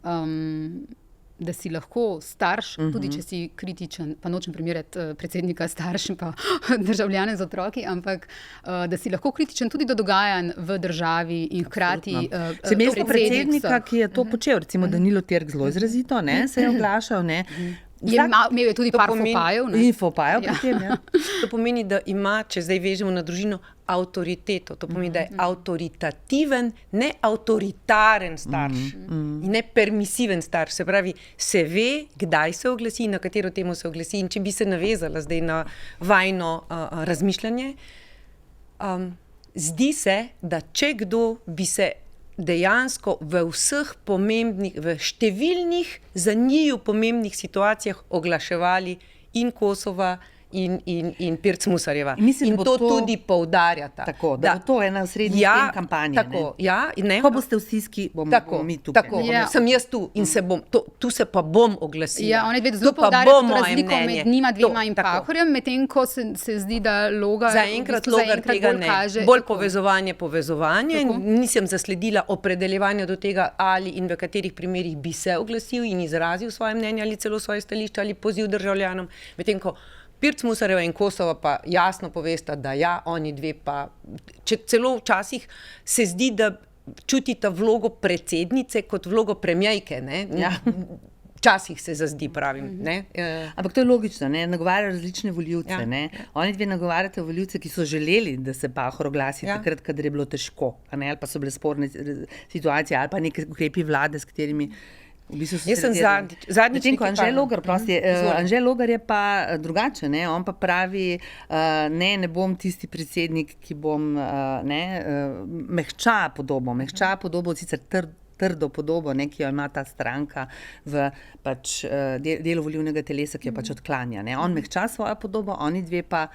da si lahko starš, tudi če si kritičen, pa nočem primerjati predsednika starš pa državljane z otroki, ampak da si lahko kritičen tudi do dogajanj v državi in hkrati predsednika, ki je to počel, recimo Danilo Terg zelo izrazito, se je oglašal, imel je tudi par fopajev. To pomeni, da ima, če zdaj vežemo na družino, avtoriteto. To pomeni, da je avtoritativen, ne avtoritaren starš in ne permisiven starš. Se pravi, se ve, kdaj se oglasi, na katero temo se oglasi. In če bi se navezala zdaj na vajno razmišljanje, zdi se, da če kdo bi se dejansko v vseh pomembnih, v številnih za njiju pomembnih situacijah oglaševali in Kosova in Pirc Musarjeva. Mislim, in to tudi poudarjata. Tako, da bo to ena osrednjih tem kampanje. Tako, Ko boste v stiski, bomo mi tukaj. Tako, sem jaz tu in tu se pa bom oglasila. Ja, oni zelo poudarjajo razliko med njima dvema in Pahorjem, medtem ko se zdi, da Logar zaenkrat tega ne. Bolj povezovanje. Nisem zasledila opredeljevanja do tega, ali in v katerih primerih bi se oglasil in izrazil svoje mnenje ali celo svoje stališče ali poziv državljanom. Medtem ko Pirc Musarjeva in Kosova pa jasno povesta, da ja, oni dve pa, celo včasih se zdi, da čutita vlogo predsednice kot vlogo premierke, ne? Ja. Včasih se zazdi, pravim. Ne? Ampak to je logično, ne? Nagovarjajo različne volivce. Ne? Oni dve nagovarjate volivce, ki so želeli, da se Pahor oglasi takrat, kadar je bilo težko, ali pa so bile sporne situacije, ali pa neke ukrepi vlade, s katerimi v bistvu so jaz sem zadnjič Anže Logar je pa drugače, ne? On pa pravi, ne bom tisti predsednik, ki bom mehča podobo, sicer trdo podobo, ki jo ima ta stranka v delu volilnega telesa, ki jo odklanja. Ne? On mehča svojo podobo, oni dve pa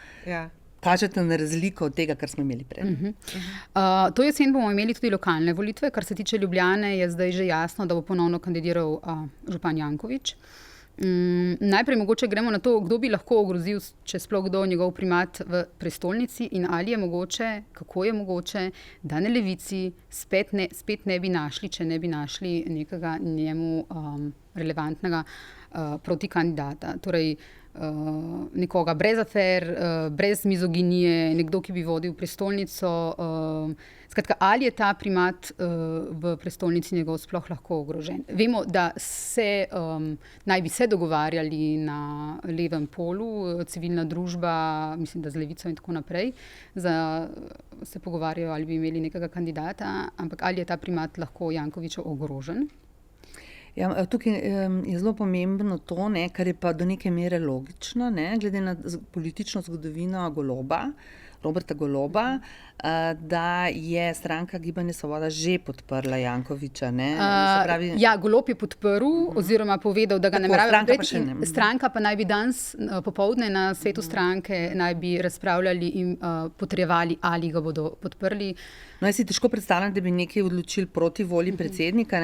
kažete na razliko od tega, kar smo imeli prej. To jesen bomo imeli tudi lokalne volitve. Kar se tiče Ljubljane, je zdaj že jasno, da bo ponovno kandidiral župan Janković. Najprej mogoče gremo na to, kdo bi lahko ogrozil, če sploh kdo, njegov primat v prestolnici in ali je mogoče, kako je mogoče, da na levici spet ne bi našli, če ne bi našli nekega njemu relevantnega protikandidata. Torej, nekoga brez afer, brez mizoginije, nekdo, ki bi vodil prestolnico. Skratka, ali je ta primat v prestolnici njegov sploh lahko ogrožen? Vemo, da naj bi se dogovarjali na levem polu, civilna družba, mislim, da z levico in tako naprej, se pogovarjajo, ali bi imeli nekega kandidata, ampak ali je ta primat lahko Jankovićev ogrožen? Ja, tukaj je zelo pomembno to, kar je pa do neke mere logično, glede na politično zgodovino Roberta Goloba, da je stranka Gibanje Svoboda že podprla Jankovića. Ja, Golob je podprl oziroma povedal, da ga namerava podpreti. Stranka pa naj bi danes popoldne na svetu stranke naj bi razpravljali in potrjevali, ali ga bodo podprli. No, jaz si težko predstavljam, da bi nekaj odločili proti volji predsednika.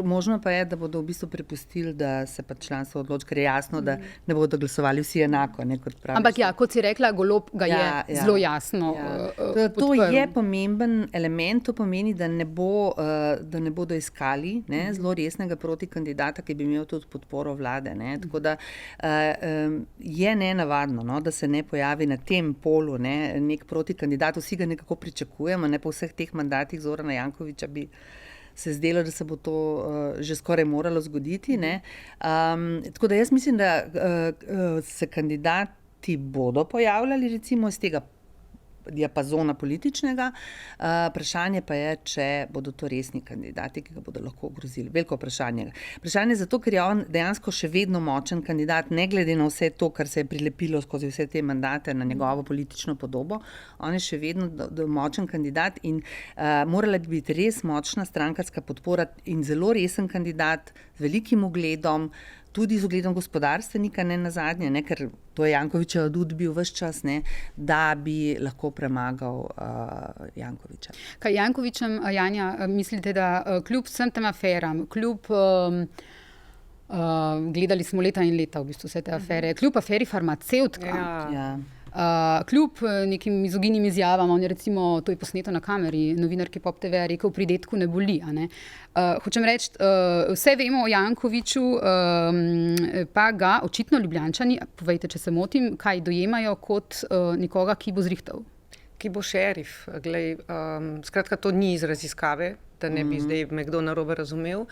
Možno pa je, da bodo v bistvu prepustili, da se pa članstvo odloči, ker je jasno, da ne bodo glasovali vsi enako. Ampak ja, kot si rekla, Golob ga je zelo jasno podprl. To je pomemben element, to pomeni, da ne bodo iskali zelo resnega protikandidata, ki bi imel tudi podporo vlade. Tako da je nenavadno, da se ne pojavi na tem polu nek protikandidat. Vsi ga nekako pričakujemo, po vseh teh mandatih Zorana Jankovića bi se zdelo, da se bo to že skoraj moralo zgoditi. Tako da jaz mislim, da se kandidati bodo pojavljali recimo iz tega diapazona političnega. Vprašanje pa je, če bodo to resni kandidati, ki ga bodo lahko ogrozili. Veliko vprašanje. Vprašanje zato, ker je on dejansko še vedno močen kandidat, ne glede na vse to, kar se je prilepilo skozi vse te mandate na njegovo politično podobo. On je še vedno močen kandidat in morala bi biti res močna strankarska podpora in zelo resen kandidat z velikim ugledom, tudi z ugledom gospodarstvenika, ne nazadnje, ker to je Jankovićev adut bil ves čas, da bi lahko premagal Jankovića. Kaj Jankovićem, Janja, mislite, da kljub vsem tem aferam, kljub gledali smo leta in leta v bistvu vse te afere, kljub aferi farmacevtka, kljub nekim mizoginim izjavam, on je recimo, to je posneto na kameri, novinarki Pop TV rekel, pri detku ne boli. Hočem reči, vse vemo o Jankoviću, pa ga očitno Ljubljančani, povejte, če se motim, kaj dojemajo kot nekoga, ki bo zrihtal? Ki bo šerif. Skratka, to ni iz raziskave, da ne bi zdaj me kdo narobe razumel.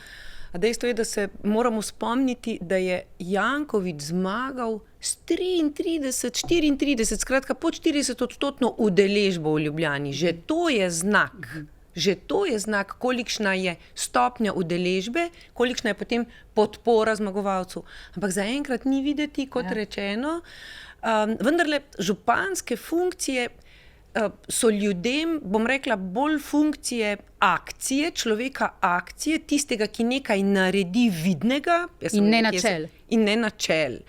Dejstvo je, da se moramo spomniti, da je Janković zmagal s 34, skratka pod 40% udeležbo v Ljubljani. Že to je znak, kolikšna je stopnja udeležbe, kolikšna je potem podpora zmagovalcu. Ampak zaenkrat ni videti, kot rečeno. Vendarle županske funkcije so ljudem, bom rekla, bolj funkcije akcije, človeka akcije, tistega, ki nekaj naredi vidnega. In ne načel. In ne načel.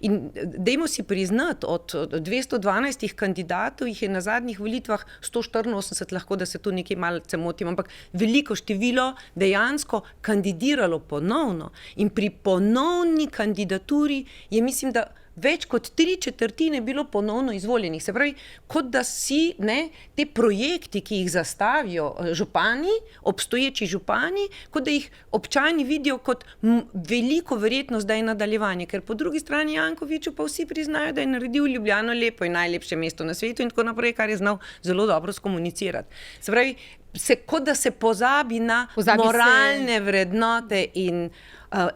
In dajmo si priznati, od 212 kandidatov jih je na zadnjih volitvah 184, lahko da se tu nekaj malce motim, ampak veliko število dejansko kandidiralo ponovno. In pri ponovni kandidaturi je, mislim, da več kot 3/4 bilo ponovno izvoljenih. Se pravi, kot da si te projekti, ki jih zastavijo župani, obstoječi župani, kot da jih občani vidijo kot veliko verjetnost, da je nadaljevanje. Ker po drugi strani Jankoviću pa vsi priznajo, da je naredil Ljubljano lepo in najlepše mesto na svetu in tako naprej, kar je znal zelo dobro skomunicirati. Se pravi, kot da se pozabi na moralne vrednote in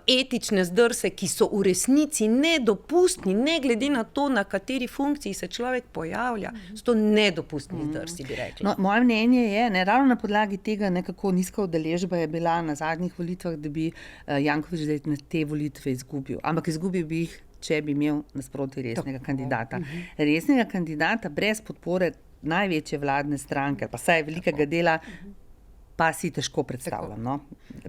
etične zdrse, ki so v resnici nedopustni, ne glede na to, na kateri funkciji se človek pojavlja. So to nedopustni zdrsi, bi rekla. No, moje mnenje je, ravno na podlagi tega, kako nizka udeležba je bila na zadnjih volitvah, da bi Janković zdaj na te volitve izgubil. Ampak izgubil bi jih, če bi imel nasproti resnega kandidata. Resnega kandidata brez podpore največje vladne stranke, pa saj velikega dela, pa si težko predstavljam. No?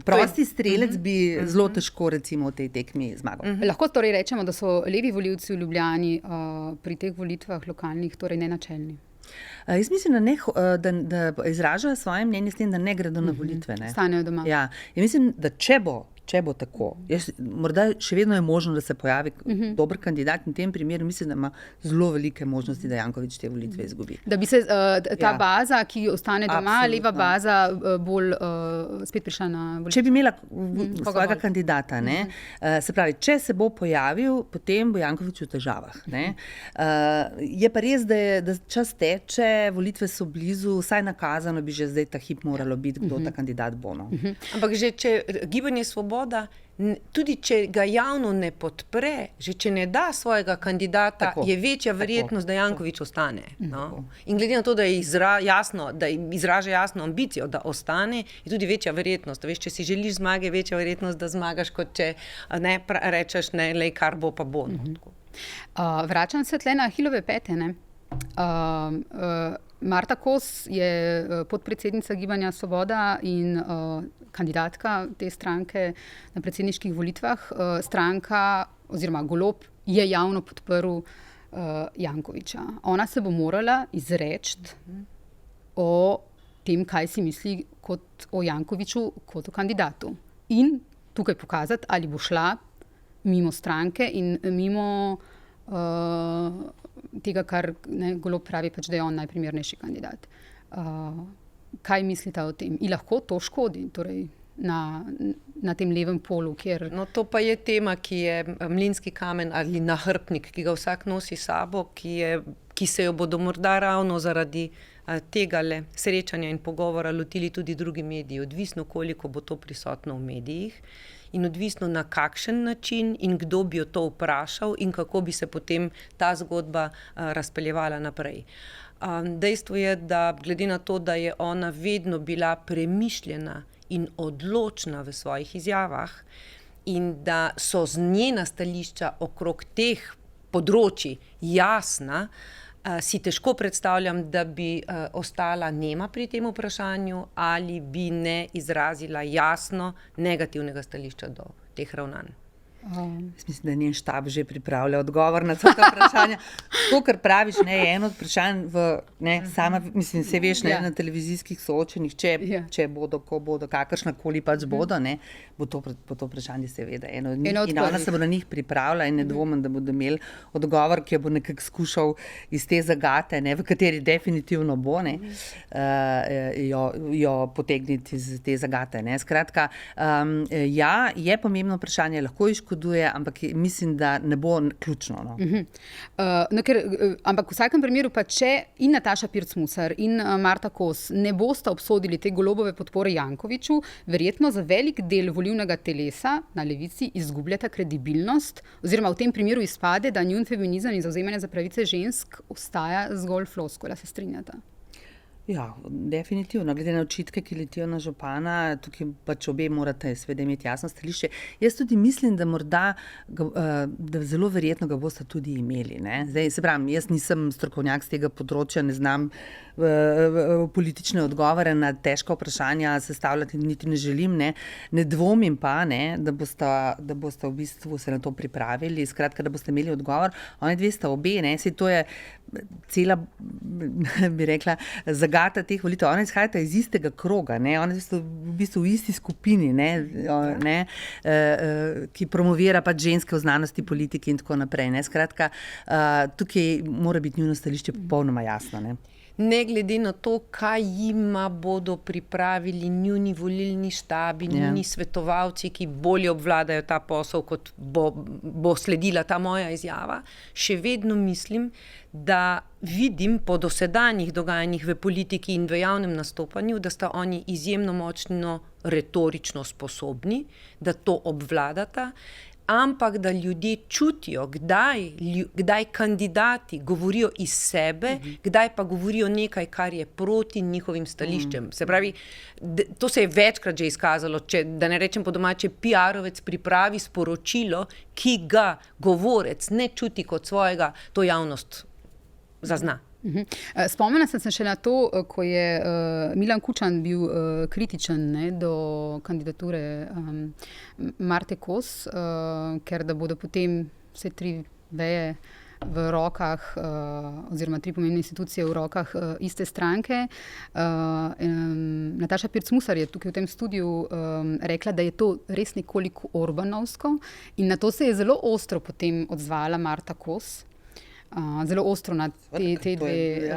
Prosti strelec bi zelo težko recimo v tej tekmi zmagal. Lahko torej rečemo, da so levi volivci v Ljubljani pri teh volitvah lokalnih torej nenačelni. Jaz mislim, da izražajo svoje mnenje s tem, da ne gredo na volitve. Ne? Stanejo doma. Ja. Ja, mislim, da če bo tako, morda še vedno je možno, da se pojavi dober kandidat in v tem primeru mislim, da ima zelo velike možnosti, da Janković te volitve izgubi. Da bi se ta baza, ki ostane doma, leva baza, bolj spet prišla na volitve. Če bi imela svojega kandidata, se pravi, če se bo pojavil, potem bo Janković v težavah. Je pa res, da čas teče, volitve so blizu, vsaj nakazano bi že zdaj ta hip moralo biti, kdo ta kandidat bo. No. Ampak že če Gibanje Svoboda, tudi če ga javno ne podpre, že če ne da svojega kandidata, je večja verjetnost, da Janković ostane. No? In glede na to, da izraža jasno ambicijo, da ostane, je tudi večja verjetnost. Veš, če si želiš zmage, je večja verjetnost, da zmagaš, kot če rečeš, lej, kar bo, pa bo. Vračam se tle na Hilove pete, Marta Kos je podpredsednica Gibanja Svoboda in kandidatka te stranke na predsedniških volitvah. Stranka oziroma Golob je javno podprl Jankovića. Ona se bo morala izreči o tem, kaj si misli o Jankoviću kot o kandidatu. In tukaj pokazati, ali bo šla mimo stranke in mimo tega, kar Golob pravi, da je on najprimernejši kandidat. Kaj mislite o tem? In lahko to škodi torej, na tem levem polu, kjer... No, to pa je tema, ki je mlinski kamen ali nahrbtnik, ki ga vsak nosi s sabo, ki se jo bodo morda ravno zaradi tegale srečanja in pogovora lotili tudi drugi mediji. Odvisno, koliko bo to prisotno v medijih in odvisno na kakšen način in kdo bi jo to vprašal in kako bi se potem ta zgodba razpeljevala naprej. Dejstvo je, da glede na to, da je ona vedno bila premišljena in odločna v svojih izjavah in da so njena stališča okrog teh področij jasna, si težko predstavljam, da bi ostala nema pri tem vprašanju ali bi ne izrazila jasno negativnega stališča do teh ravnanj. Mislim, da njen štab že pripravlja odgovor na vsa ta vprašanja. To, kar praviš, je eno od vprašanj mislim, se veš, na televizijskih soočenjih, če bodo, ko bodo, kakršnakoli pač bodo, bo to vprašanje seveda eno od njih. In ona se bo na njih pripravila in ne dvomim, da bodo imeli odgovor, ki bo nekako skušal iz te zagate, v kateri definitivno bo, jo potegniti iz te zagate. Skratka, je pomembno vprašanje, lahko škoduje, ampak mislim, da ne bo ključno. No. Ampak v vsakem primeru pa, če in Nataša Pirc-Musar in Marta Kos ne bosta obsodili te Golobove podpore Jankoviću, verjetno za velik del volilnega telesa na levici izgubljata kredibilnost, oziroma v tem primeru izpade, da njun feminizem in zavzemanje za pravice žensk ostaja zgolj floskula. Se strinjata? Ja, definitivno. Glede na očitke, ki letijo na župana, tukaj pač obe morate seveda imeti jasno stališče. Jaz tudi mislim, da morda, da zelo verjetno ga boste tudi imeli. Ne? Zdaj, se pravim, jaz nisem strokovnjak z tega področja, ne znam politične odgovore na težka vprašanja sestavljati, niti ne želim. Ne dvomim pa, da boste v bistvu se na to pripravili, skratka, da boste imeli odgovor. Oni dve sta obe, saj to je cela, bi rekla, zagata teh volitev. Oni izhajata iz istega kroga, oni so v bistvu v isti skupini, ki promovira pač ženske v znanosti, politiki in tako naprej. Skratka, tukaj mora biti njuno stališče popolnoma jasno. Ne glede na to, kaj jima bodo pripravili njuni volilni štabi, njuni svetovalci, ki bolje obvladajo ta posel, kot bo sledila ta moja izjava, še vedno mislim, da vidim po dosedanjih dogajanjih v politiki in v javnem nastopanju, da sta oni izjemno močno retorično sposobni, da to obvladata, ampak da ljudje čutijo, kdaj kandidati govorijo iz sebe, kdaj pa govorijo nekaj, kar je proti njihovim stališčem. Se pravi, to se je večkrat že izkazalo, da ne rečem po domače, PR-ovec pripravi sporočilo, ki ga govorec ne čuti kot svojega, to javnost zazna. Spomnila sem se še na to, ko je Milan Kučan bil kritičen do kandidature Marte Kos, ker da bodo potem vse 3 veje v rokah, oziroma 3 pomembne institucije v rokah iste stranke. Nataša Pirc Musar je tukaj v tem studiu rekla, da je to res nekoliko orbanovsko, in na to se je zelo ostro potem odzvala Marta Kos. Zelo ostro na te dve.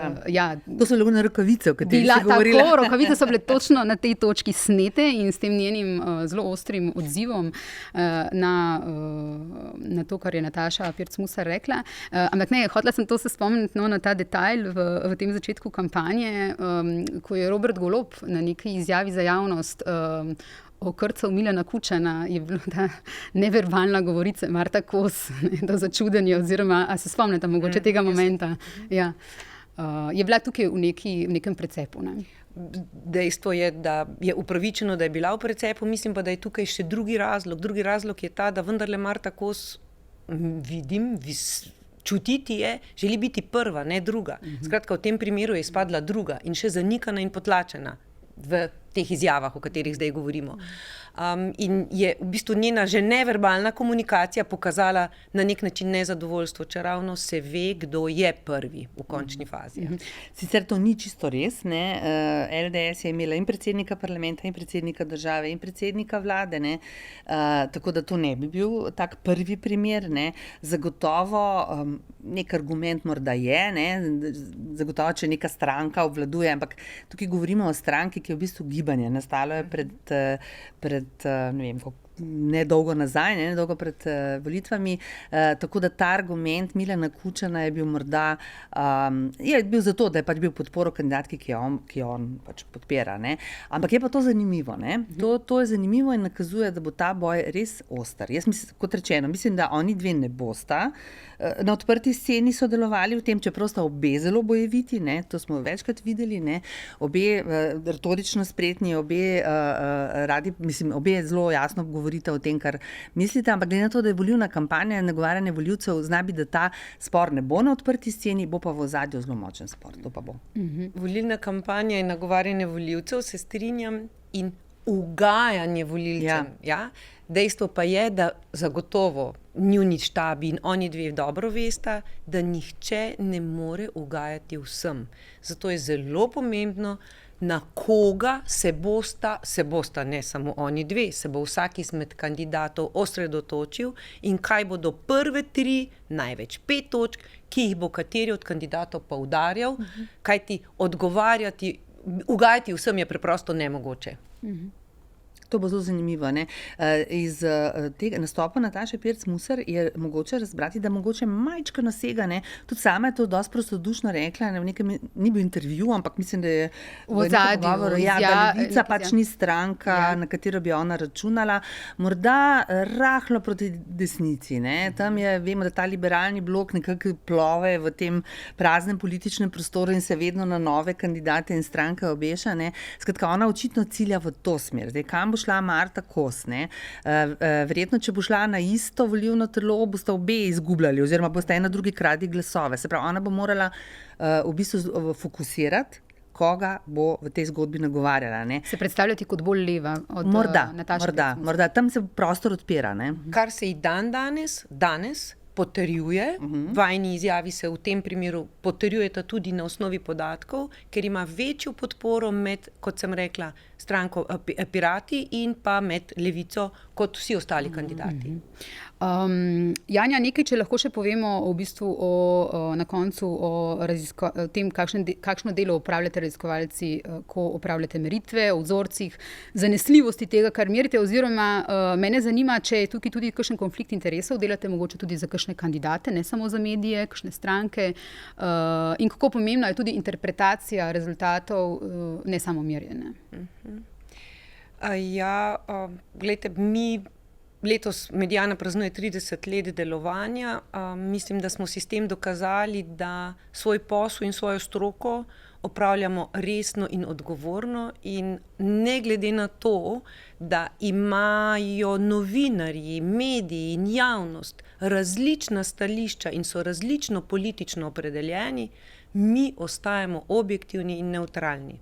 To so bile rokavice, o katerih si govorila. Tako, rokavice so bile točno na tej točki snete in s tem njenim zelo ostrim odzivom na to, kar je Nataša Pirc Musar rekla. Ampak ne, hotela sem to se spomniti na ta detajl v tem začetku kampanje, ko je Robert Golob na neki izjavi za javnost okrcal Milana Kučana, je bila ta neverbalna govorica Marta Kos, to začudenje, oziroma, a se spomnite mogoče tega momenta? Ja. Je bila tukaj v nekem precepu. Dejstvo je, da je upravičeno, da je bila v precepu, mislim pa, da je tukaj še drugi razlog. Drugi razlog je ta, da vendarle Marta Kos, čutiti je, želi biti prva, ne druga. Skratka, v tem primeru je izpadla druga in še zanikana in potlačena v teh izjavah, o katerih zdaj govorimo. In je v bistvu njena že neverbalna komunikacija pokazala na nek način nezadovoljstvo, čeravno se ve, kdo je prvi v končni fazi. Sicer to ni čisto res. LDS je imela in predsednika parlamenta, in predsednika države, in predsednika vlade. Tako da to ne bi bil tak prvi primer. Zagotovo nek argument morda je, zagotovo, če neka stranka obvladuje, ampak tukaj govorimo o stranki, ki je v bistvu gibanje. Nastalo je pred ne vem, nedolgo nazaj, nedolgo pred volitvami, tako da ta argument Milana Kučana je bil morda, je bil zato, da je pač bil podporo kandidatki, ki jo on pač podpira. Ampak je pa to zanimivo. To je zanimivo in nakazuje, da bo ta boj res oster. Jaz mislim, kot rečeno, mislim, da oni dve ne bosta na odprti sceni sodelovali v tem, čeprav sta obe zelo bojeviti, to smo večkrat videli, obe retorično spretni, obe radi, mislim, obe zelo jasno govorite o tem, kar mislite, ampak glede na to, da je volilna kampanja in nagovarjanje volivcev, zna biti, da ta spor ne bo na odprti sceni, bo pa v ozadju zelo močen spor. To pa bo. Volilna kampanja in nagovarjanje volivcev, se strinjam, in ugajanje volilcem. Dejstvo pa je, da zagotovo njuni štabi in oni dve dobro vesta, da nihče ne more ugajati vsem. Zato je zelo pomembno, na koga se bosta ne samo oni dve, se bo vsak izmed kandidatov osredotočil in kaj bodo prve 3, največ 5 točk, ki jih bo kateri od kandidatov poudarjal, kajti ugajati vsem je preprosto nemogoče. To bo zelo zanimivo. Ne? Iz tega nastopa Nataše Pirc Musar je mogoče razbrati, da mogoče majčkeno sega, ne? Tudi sama je to dosti prostodušno rekla, ne? V nekem, ni bil intervju, ampak mislim, da je v nekem govoru, da Levica pač ni stranka, na katero bi ona računala, morda rahlo proti desnici. Ne? Tam je, vemo, da ta liberalni blok nekako plove v tem praznem političnem prostoru in se vedno na nove kandidate in stranke obeša. Ne? Skratka, ona očitno cilja v to smer. Zdaj, kam bo šla Marta Kos? Ne? Verjetno, če bo šla na isto volilno telo, boste obe izgubljali oziroma boste ena drugi kradi glasove. Se pravi, ona bo morala v bistvu fokusirati, koga bo v tej zgodbi nagovarjala. Ne? Se predstavljati kot bolj leva od Nataše Pirc Musar. Morda. Tam se prostor odpira. Ne? Kar se ji danes potrjuje, vajni izjavi se v tem primeru potrjujeta tudi na osnovi podatkov, ker ima večjo podporo med, kot sem rekla, stranko Pirati in pa med Levico kot vsi ostali kandidati. Janja, nekaj, če lahko še povemo v bistvu na koncu o tem, kakšno delo opravljate raziskovalci, ko opravljate meritve, o vzorcih, zanesljivosti tega, kar merite, oziroma mene zanima, če je tukaj tudi kakšen konflikt interesov, delate mogoče tudi za kakšne kandidate, ne samo za medije, kakšne stranke, in kako pomembna je tudi interpretacija rezultatov, ne samo merjenje. Glejte, letos Mediana praznuje 30 let delovanja. Mislim, da smo si s tem dokazali, da svoj posel in svojo stroko opravljamo resno in odgovorno, in ne glede na to, da imajo novinarji, mediji in javnost različna stališča in so različno politično opredeljeni, mi ostajamo objektivni in nevtralni.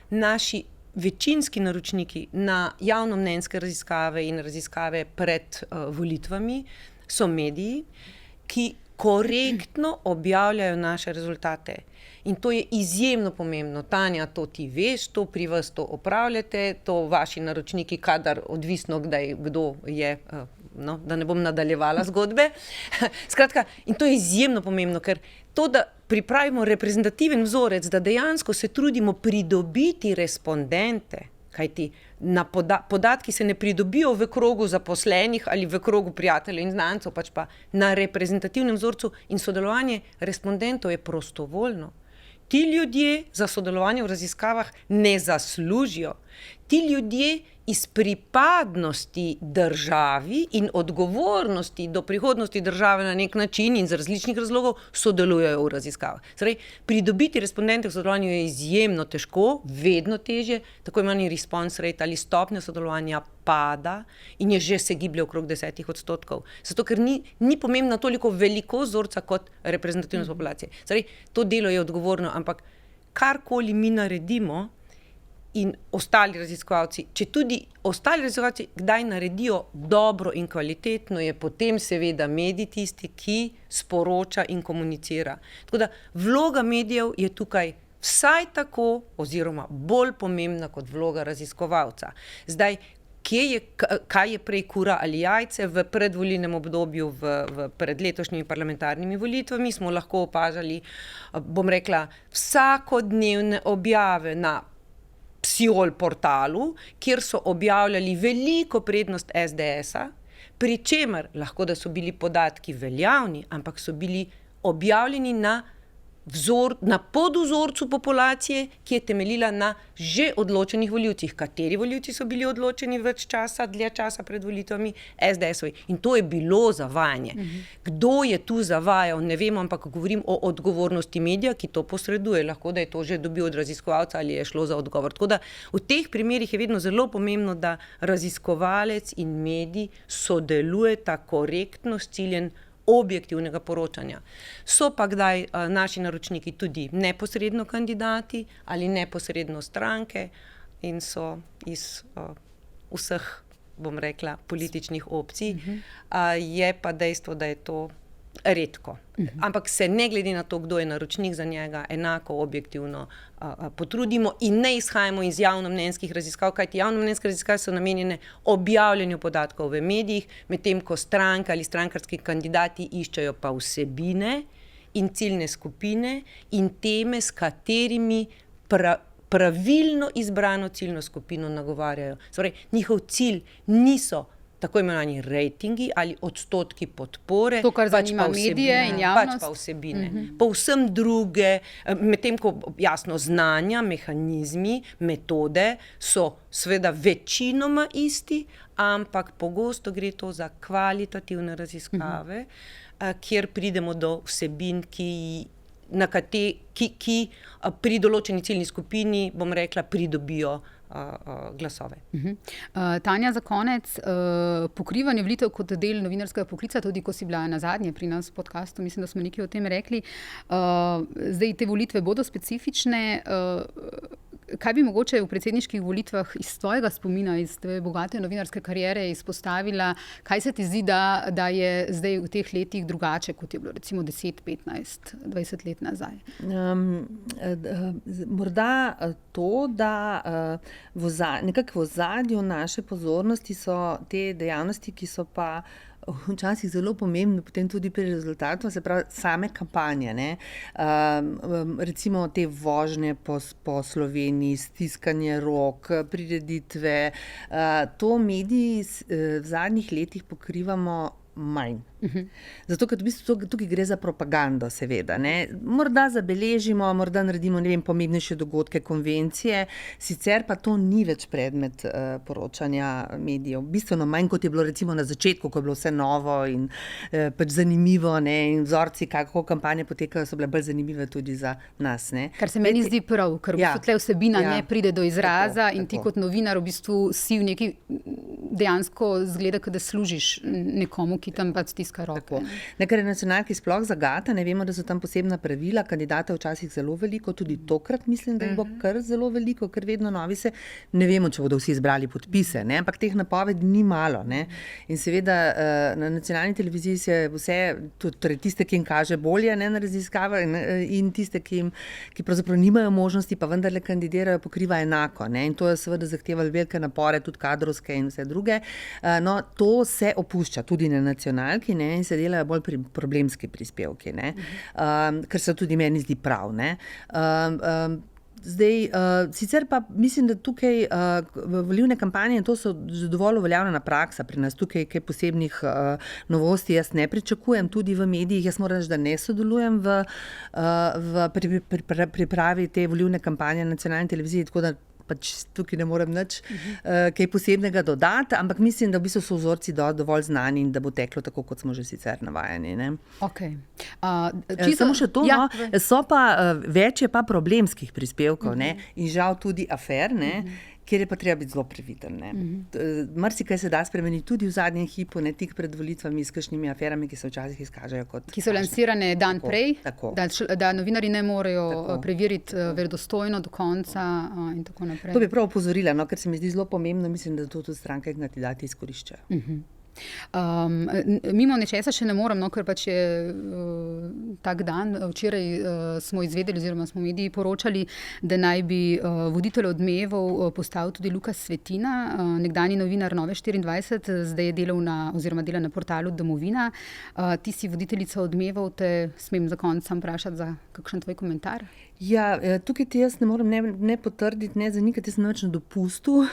Naši večinski naročniki na javnomnenjske raziskave in raziskave pred volitvami so mediji, ki korektno objavljajo naše rezultate. In to je izjemno pomembno. Tanja, to ti veš, to pri vas to opravljate, to vaši naročniki, kadar odvisno kdo je, da ne bom nadaljevala zgodbe. Skratka, in to je izjemno pomembno, ker to, da pripravimo reprezentativen vzorec, da dejansko se trudimo pridobiti respondente, kajti podatki se ne pridobijo v krogu zaposlenih ali v krogu prijateljev in znancev, pač pa na reprezentativnem vzorcu, in sodelovanje respondentov je prostovoljno. Ti ljudje za sodelovanje v raziskavah ne zaslužijo. Ti ljudje iz pripadnosti državi in odgovornosti do prihodnosti države na nek način in z različnih razlogov sodelujejo v raziskavah. Torej, pridobiti respondente v sodelovanju je izjemno težko, vedno težje, tako imenovani response rate ali stopnja sodelovanja pada in je že se giblje okrog 10%. Zato, ker ni pomembna toliko velikost vzorca kot reprezentativnost populacije. Torej, to delo je odgovorno, ampak karkoli mi naredimo, in ostali raziskovalci, če tudi ostali raziskovalci kdaj naredijo dobro in kvalitetno, je potem seveda medij tisti, ki sporoča in komunicira. Tako da vloga medijev je tukaj vsaj tako oziroma bolj pomembna kot vloga raziskovalca. Zdaj, kaj je prej kura ali jajce? V predvolilnem obdobju, pred letošnjimi parlamentarnimi volitvami smo lahko opažali, bom rekla, vsakodnevne objave na Psiol portalu, kjer so objavljali veliko prednost SDS-a, pri čemer lahko, da so bili podatki veljavni, ampak so bili objavljeni na podvzorcu populacije, ki je temeljila na že odločenih volivcih. Kateri volivci so bili odločeni dlje časa pred volitvami? SDS-ovi. In to je bilo zavajanje. Kdo je tu zavajal, ne vemo, ampak govorim o odgovornosti medija, ki to posreduje. Lahko, da je to že dobil od raziskovalca ali je šlo za odgovor. Tako da v teh primerih je vedno zelo pomembno, da raziskovalec in medij sodelujeta korektno s ciljem objektivnega poročanja. So pa kdaj naši naročniki tudi neposredno kandidati ali neposredno stranke in so iz vseh, bom rekla, političnih opcij. Je pa dejstvo, da je to redko. Ampak se ne glede na to, kdo je naročnik za njega, enako objektivno potrudimo in ne izhajamo iz javnomnenjskih raziskav, kajti javnomnenjske raziskave so namenjene objavljanju podatkov v medijih, medtem ko stranke ali strankarski kandidati iščejo pa vsebine in ciljne skupine in teme, s katerimi pravilno izbrano ciljno skupino nagovarjajo. Torej, njihov cilj niso tako imenovani rejtingi ali odstotki podpore, to, kar zanima medije in javnost. Pač pa vsebine. Povsem druge, medtem ko jasno znanja, mehanizmi, metode so seveda večinoma isti, ampak pogosto gre to za kvalitativne raziskave, kjer pridemo do vsebin, ki pri določeni ciljni skupini, bom rekla, pridobijo glasove. Tanja, za konec, pokrivanje volitev kot del novinarskega poklica, tudi ko si bila nazadnje pri nas v podcastu, mislim, da smo nekaj o tem rekli. Zdaj te volitve bodo specifične. Kaj bi mogoče v predsedniških volitvah iz tvojega spomina, iz tvoje bogate novinarske kariere izpostavila, kaj se ti zdi, da je zdaj v teh letih drugače, kot je bilo recimo 10, 15, 20 let nazaj? Morda to, da nekako v ozadju naše pozornosti so te dejavnosti, ki so pa včasih zelo pomembne, potem tudi pri rezultatu, se pravi same kampanje, ne? Recimo te vožnje po Sloveniji, stiskanje rok, prireditve, to mediji v zadnjih letih pokrivamo manj. Zato, ker v bistvu tukaj gre za propagando, seveda. Ne? Morda zabeležimo, morda naredimo, ne vem, pomembnejše dogodke, konvencije, sicer pa to ni več predmet poročanja medijev. Bistveno manj, kot je bilo recimo na začetku, ko je bilo vse novo in pač zanimivo, ne? In vzorci, kako kampanje potekajo, so bile bolj zanimive tudi za nas. Ne? Kar se meni zdi prav, ker v bistvu tle vsebina ne pride do izraza in ti kot novinar v bistvu si v neki dejansko zgleda, da služiš nekomu, ki tam pač stiska roke. Nekaj je nacionalki sploh zagata, ne vemo, da so tam posebna pravila, kandidata včasih zelo veliko, tudi tokrat mislim, da jih bo kar zelo veliko, ker vedno novi se, ne vemo, če bodo vsi zbrali podpise, ne? Ampak teh napovedi ni malo. Ne? In seveda na nacionalni televiziji se vse, torej tiste, ki jim kaže bolje, ne, na raziskave in tiste, ki pravzaprav nimajo možnosti, pa vendarle kandidirajo, pokriva enako. Ne? In to je seveda zahtevalo velike napore, tudi kadrovske in vse druge. No, to se opušča tudi na nacionalki, ne? In se delajo bolj problemski prispevki, ne? Kar se tudi meni zdi prav. Ne? Zdaj, sicer pa mislim, da tukaj volilne kampanje, to so dovolj uveljavljena praksa pri nas, tukaj kaj posebnih novosti jaz ne pričakujem, tudi v medijih, jaz moram reči, da ne sodelujem v pripravi te volilne kampanje na nacionalni televiziji, tako da pač tukaj ne morem nič kaj posebnega dodati, ampak mislim, da v bistvu so vzorci dovolj znani in da bo teklo tako, kot smo že sicer navajeni. Ne? Okay. Samo še to, so pa več je pa problemskih prispevkov, ne? In žal tudi afer, ne? Kjer je pa treba biti zelo previden. Marsikaj se da spremeniti tudi v zadnjem hipu, ne tik pred volitvami s kakšnimi aferami, ki se včasih izkažejo kot... Ki so lansirane dan prej, da novinarji ne morejo preveriti verodostojno do konca in tako naprej. To bi prav opozorila, no, ker se mi zdi zelo pomembno, mislim, da to tudi stranke in kandidati izkoriščajo. Mimo nečesa še ne morem, no, ker pač je tak dan. Včeraj smo izvedeli, oziroma smo mediji poročali, da naj bi voditelj Odmevov postal tudi Lukas Svetina, nekdanji novinar Nove24, zdaj je delal dela na portalu Domovina. Ti si voditeljica Odmevov, te smem za konec sam vprašati za kakšen tvoj komentar? Ja, tukaj ti jaz ne morem ne potrditi, ne zanikati, jaz sem več na dopustu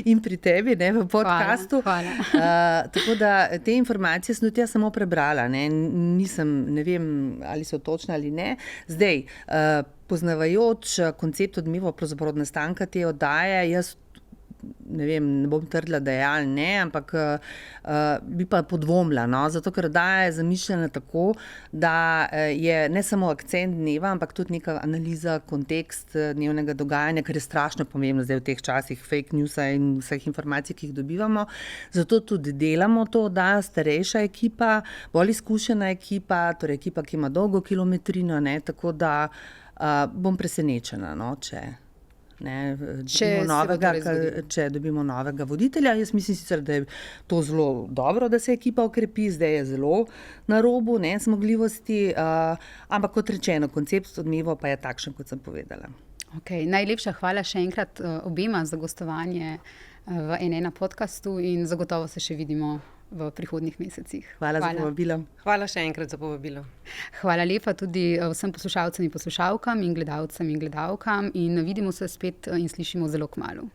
in pri tebi, ne, v podcastu. Hvala. Tako da te informacije sem tudi jaz samo prebrala, ne, nisem, ne vem, ali so točne ali ne. Zdaj, poznavajoč koncept Odmevov, pravzaprav od nastanka te oddaje, jaz ne vem, ne bom trdila, da je ali ne, ampak bi pa podvomila, no? Zato, ker oddaja je zamišljena tako, da je ne samo akcent dneva, ampak tudi neka analiza, kontekst dnevnega dogajanja, kar je strašno pomembno zdaj v teh časih fake newsa in vseh informacij, ki jih dobivamo. Zato tudi delamo to oddajo, starejša ekipa, bolj izkušena ekipa, torej ekipa, ki ima dolgo kilometrino, ne? Tako da bom presenečena, no, če dobimo novega voditelja. Jaz mislim sicer, da je to zelo dobro, da se ekipa okrepi, zdaj je zelo na robu, ne, zmogljivosti, ampak kot rečeno, koncept Odmevov pa je takšen, kot sem povedala. Okay, najlepša hvala še enkrat obema za gostovanje v N1 podcastu in zagotovo se še vidimo v prihodnjih mesecih. Hvala za povabilo. Hvala še enkrat za povabilo. Hvala lepa tudi vsem poslušalcem in poslušalkam in gledalcem in gledalkam in vidimo se spet in slišimo zelo kmalu.